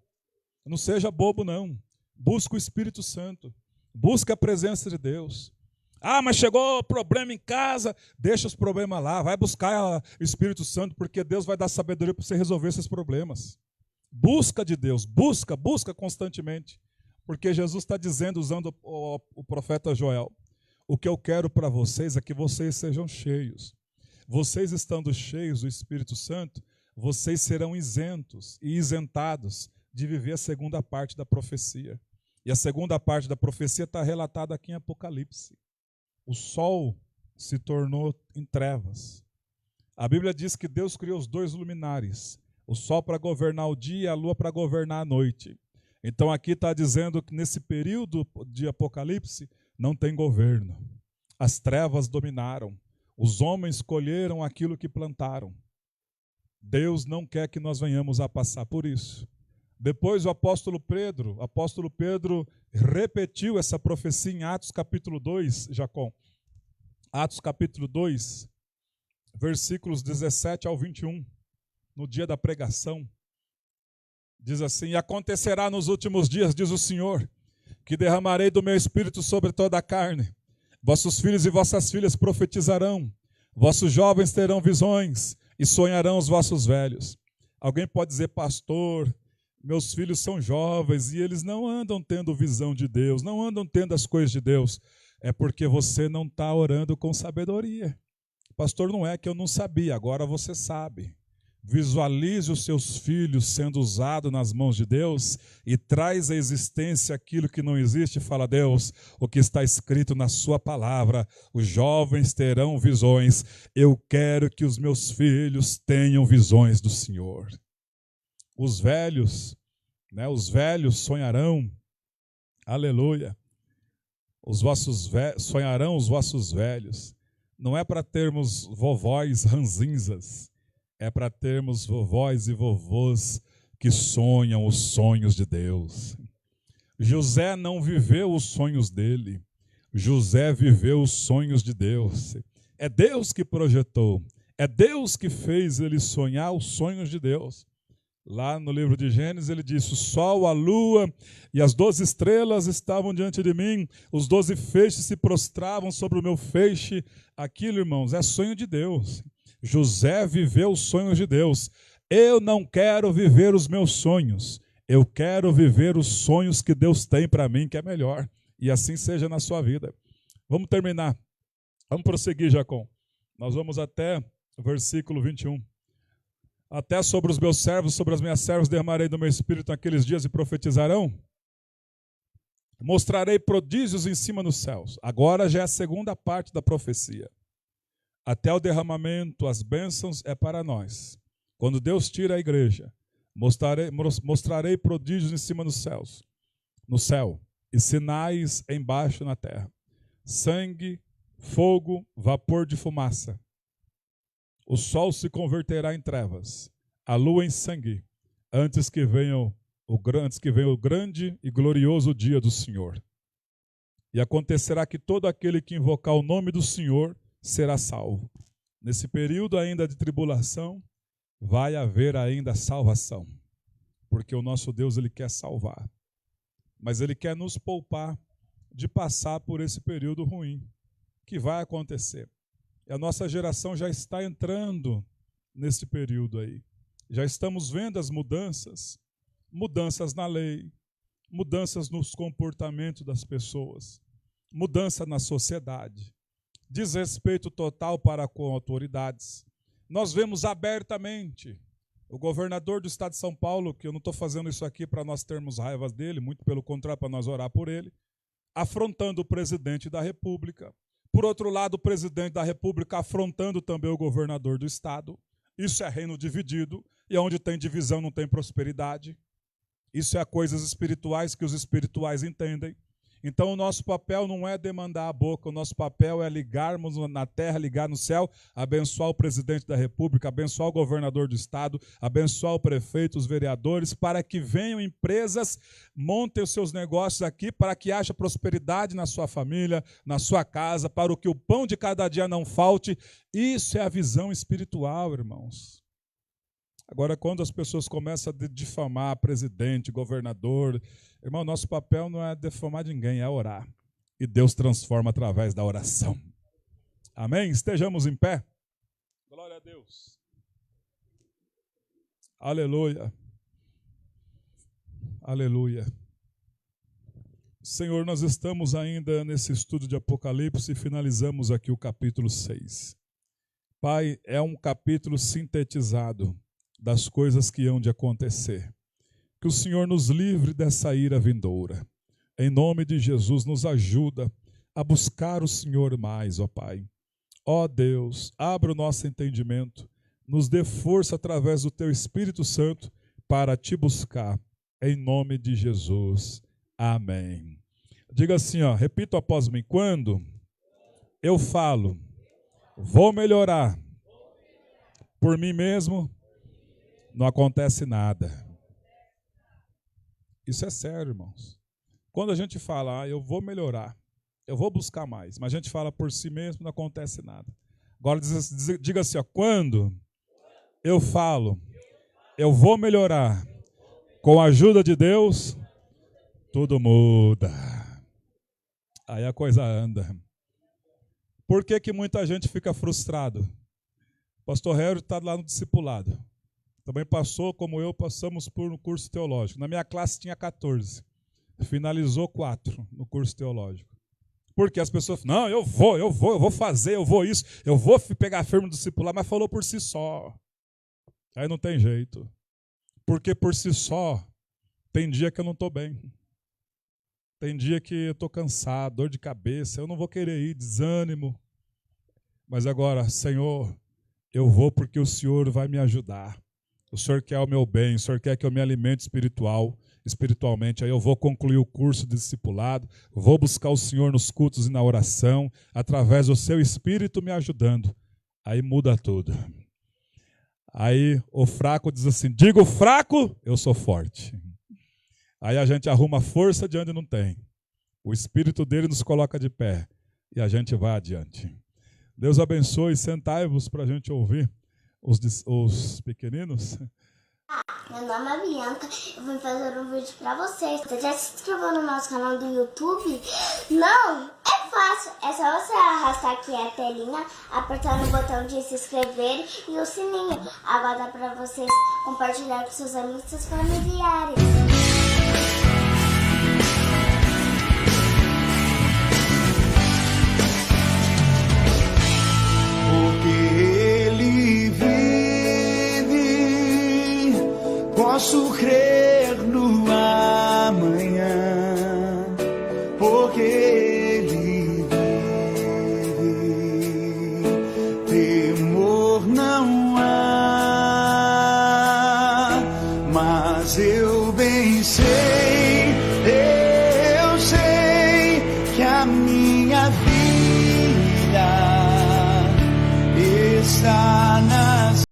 [SPEAKER 1] Não seja bobo, não. Busca o Espírito Santo. Busca a presença de Deus. Ah, mas chegou problema em casa. Deixa os problemas lá. Vai buscar o Espírito Santo, porque Deus vai dar sabedoria para você resolver esses problemas. Busca de Deus. Busca constantemente. Porque Jesus está dizendo, usando o profeta Joel, o que eu quero para vocês é que vocês sejam cheios. Vocês estando cheios do Espírito Santo, vocês serão isentos e isentados de viver a segunda parte da profecia. E a segunda parte da profecia está relatada aqui em Apocalipse. O sol se tornou em trevas. A Bíblia diz que Deus criou os dois luminares, o sol para governar o dia e a lua para governar a noite. Então aqui está dizendo que nesse período de Apocalipse não tem governo. As trevas dominaram. Os homens colheram aquilo que plantaram. Deus não quer que nós venhamos a passar por isso. Depois o apóstolo Pedro repetiu essa profecia em Atos capítulo 2, Jacó. Atos capítulo 2, versículos 17 ao 21, no dia da pregação. Diz assim: e acontecerá nos últimos dias, diz o Senhor, que derramarei do meu espírito sobre toda a carne. Vossos filhos e vossas filhas profetizarão, vossos jovens terão visões e sonharão os vossos velhos. Alguém pode dizer, pastor, meus filhos são jovens e eles não andam tendo visão de Deus, não andam tendo as coisas de Deus. É porque você não está orando com sabedoria. Pastor, não é que eu não sabia, agora você sabe. Visualize os seus filhos sendo usados nas mãos de Deus e traz à existência aquilo que não existe. Fala, Deus, o que está escrito na sua palavra, os jovens terão visões. Eu quero que os meus filhos tenham visões do Senhor. Os velhos sonharão, aleluia, sonharão os vossos velhos. Não é para termos vovós ranzinzas, é para termos vovós e vovôs que sonham os sonhos de Deus. José não viveu os sonhos dele, José viveu os sonhos de Deus. É Deus que projetou, é Deus que fez ele sonhar os sonhos de Deus. Lá no livro de Gênesis ele disse, o sol, a lua e as 12 estrelas estavam diante de mim, os 12 feixes se prostravam sobre o meu feixe. Aquilo, irmãos, é sonho de Deus. José viveu os sonhos de Deus. Eu não quero viver os meus sonhos, eu quero viver os sonhos que Deus tem para mim, que é melhor. E assim seja na sua vida. Vamos terminar. Vamos prosseguir, Jacó. Nós vamos até o versículo 21. Até sobre os meus servos, sobre as minhas servas, derramarei do meu espírito naqueles dias e profetizarão. Mostrarei prodígios em cima nos céus. Agora já é a segunda parte da profecia. Até o derramamento, as bênçãos é para nós. Quando Deus tira a igreja, mostrarei prodígios em cima nos céus, no céu, e sinais embaixo na terra. Sangue, fogo, vapor de fumaça. O sol se converterá em trevas, a lua em sangue, antes que venha o grande e glorioso dia do Senhor. E acontecerá que todo aquele que invocar o nome do Senhor será salvo. Nesse período ainda de tribulação, vai haver ainda salvação. Porque o nosso Deus, ele quer salvar. Mas ele quer nos poupar de passar por esse período ruim, que vai acontecer. E a nossa geração já está entrando nesse período aí. Já estamos vendo as mudanças. Mudanças na lei, mudanças nos comportamentos das pessoas, mudança na sociedade. Desrespeito total para com autoridades. Nós vemos abertamente o governador do estado de São Paulo, que eu não estou fazendo isso aqui para nós termos raiva dele, muito pelo contrário, para nós orar por ele, afrontando o presidente da República. Por outro lado, o presidente da República afrontando também o governador do estado. Isso é reino dividido, e onde tem divisão não tem prosperidade. Isso é coisas espirituais que os espirituais entendem. Então o nosso papel não é demandar a boca, o nosso papel é ligarmos na terra, ligar no céu, abençoar o presidente da República, abençoar o governador do estado, abençoar o prefeito, os vereadores, para que venham empresas, montem os seus negócios aqui, para que haja prosperidade na sua família, na sua casa, para que o pão de cada dia não falte. Isso é a visão espiritual, irmãos. Agora, quando as pessoas começam a difamar presidente, governador, irmão, nosso papel não é difamar ninguém, é orar. E Deus transforma através da oração. Amém? Estejamos em pé. Glória a Deus. Aleluia. Aleluia. Senhor, nós estamos ainda nesse estudo de Apocalipse e finalizamos aqui o capítulo 6. Pai, é um capítulo sintetizado das coisas que hão de acontecer. Que o Senhor nos livre dessa ira vindoura. Em nome de Jesus, nos ajuda a buscar o Senhor mais, ó Pai. Ó Deus, abra o nosso entendimento, nos dê força através do Teu Espírito Santo para Te buscar. Em nome de Jesus. Amém. Diga assim, ó, repita após mim. Quando eu falo, vou melhorar por mim mesmo, não acontece nada. Isso é sério, irmãos. Quando a gente fala, eu vou melhorar, eu vou buscar mais, mas a gente fala por si mesmo, não acontece nada. Agora diga assim, ó, quando eu falo, eu vou melhorar, com a ajuda de Deus, tudo muda. Aí a coisa anda. Por que muita gente fica frustrado? Pastor Harry está lá no discipulado. Também passou, como eu, passamos por um curso teológico. Na minha classe tinha 14. Finalizou 4 no curso teológico. Porque as pessoas falam, não, eu vou fazer, eu vou isso, eu vou pegar firme no discipulado, mas falou por si só. Aí não tem jeito. Porque por si só, tem dia que eu não estou bem. Tem dia que eu estou cansado, dor de cabeça, eu não vou querer ir, desânimo. Mas agora, Senhor, eu vou porque o Senhor vai me ajudar. O Senhor quer o meu bem, o Senhor quer que eu me alimente espiritualmente. Aí eu vou concluir o curso de discipulado, vou buscar o Senhor nos cultos e na oração, através do seu Espírito me ajudando. Aí muda tudo. Aí o fraco diz assim, digo fraco, eu sou forte. Aí a gente arruma força de onde não tem. O Espírito dele nos coloca de pé e a gente vai adiante. Deus abençoe, sentai-vos para a gente ouvir os pequeninos.
[SPEAKER 6] Meu nome é Bianca, eu vim fazer um vídeo pra vocês. Você já se inscreveu no nosso canal do YouTube? Não? É fácil, é só você arrastar aqui a telinha, apertar no botão de se inscrever e o sininho. Agora dá pra vocês compartilhar com seus amigos e seus familiares.
[SPEAKER 7] Posso crer no amanhã, porque Ele vive. Temor não há, mas eu bem sei, eu sei que a minha vida está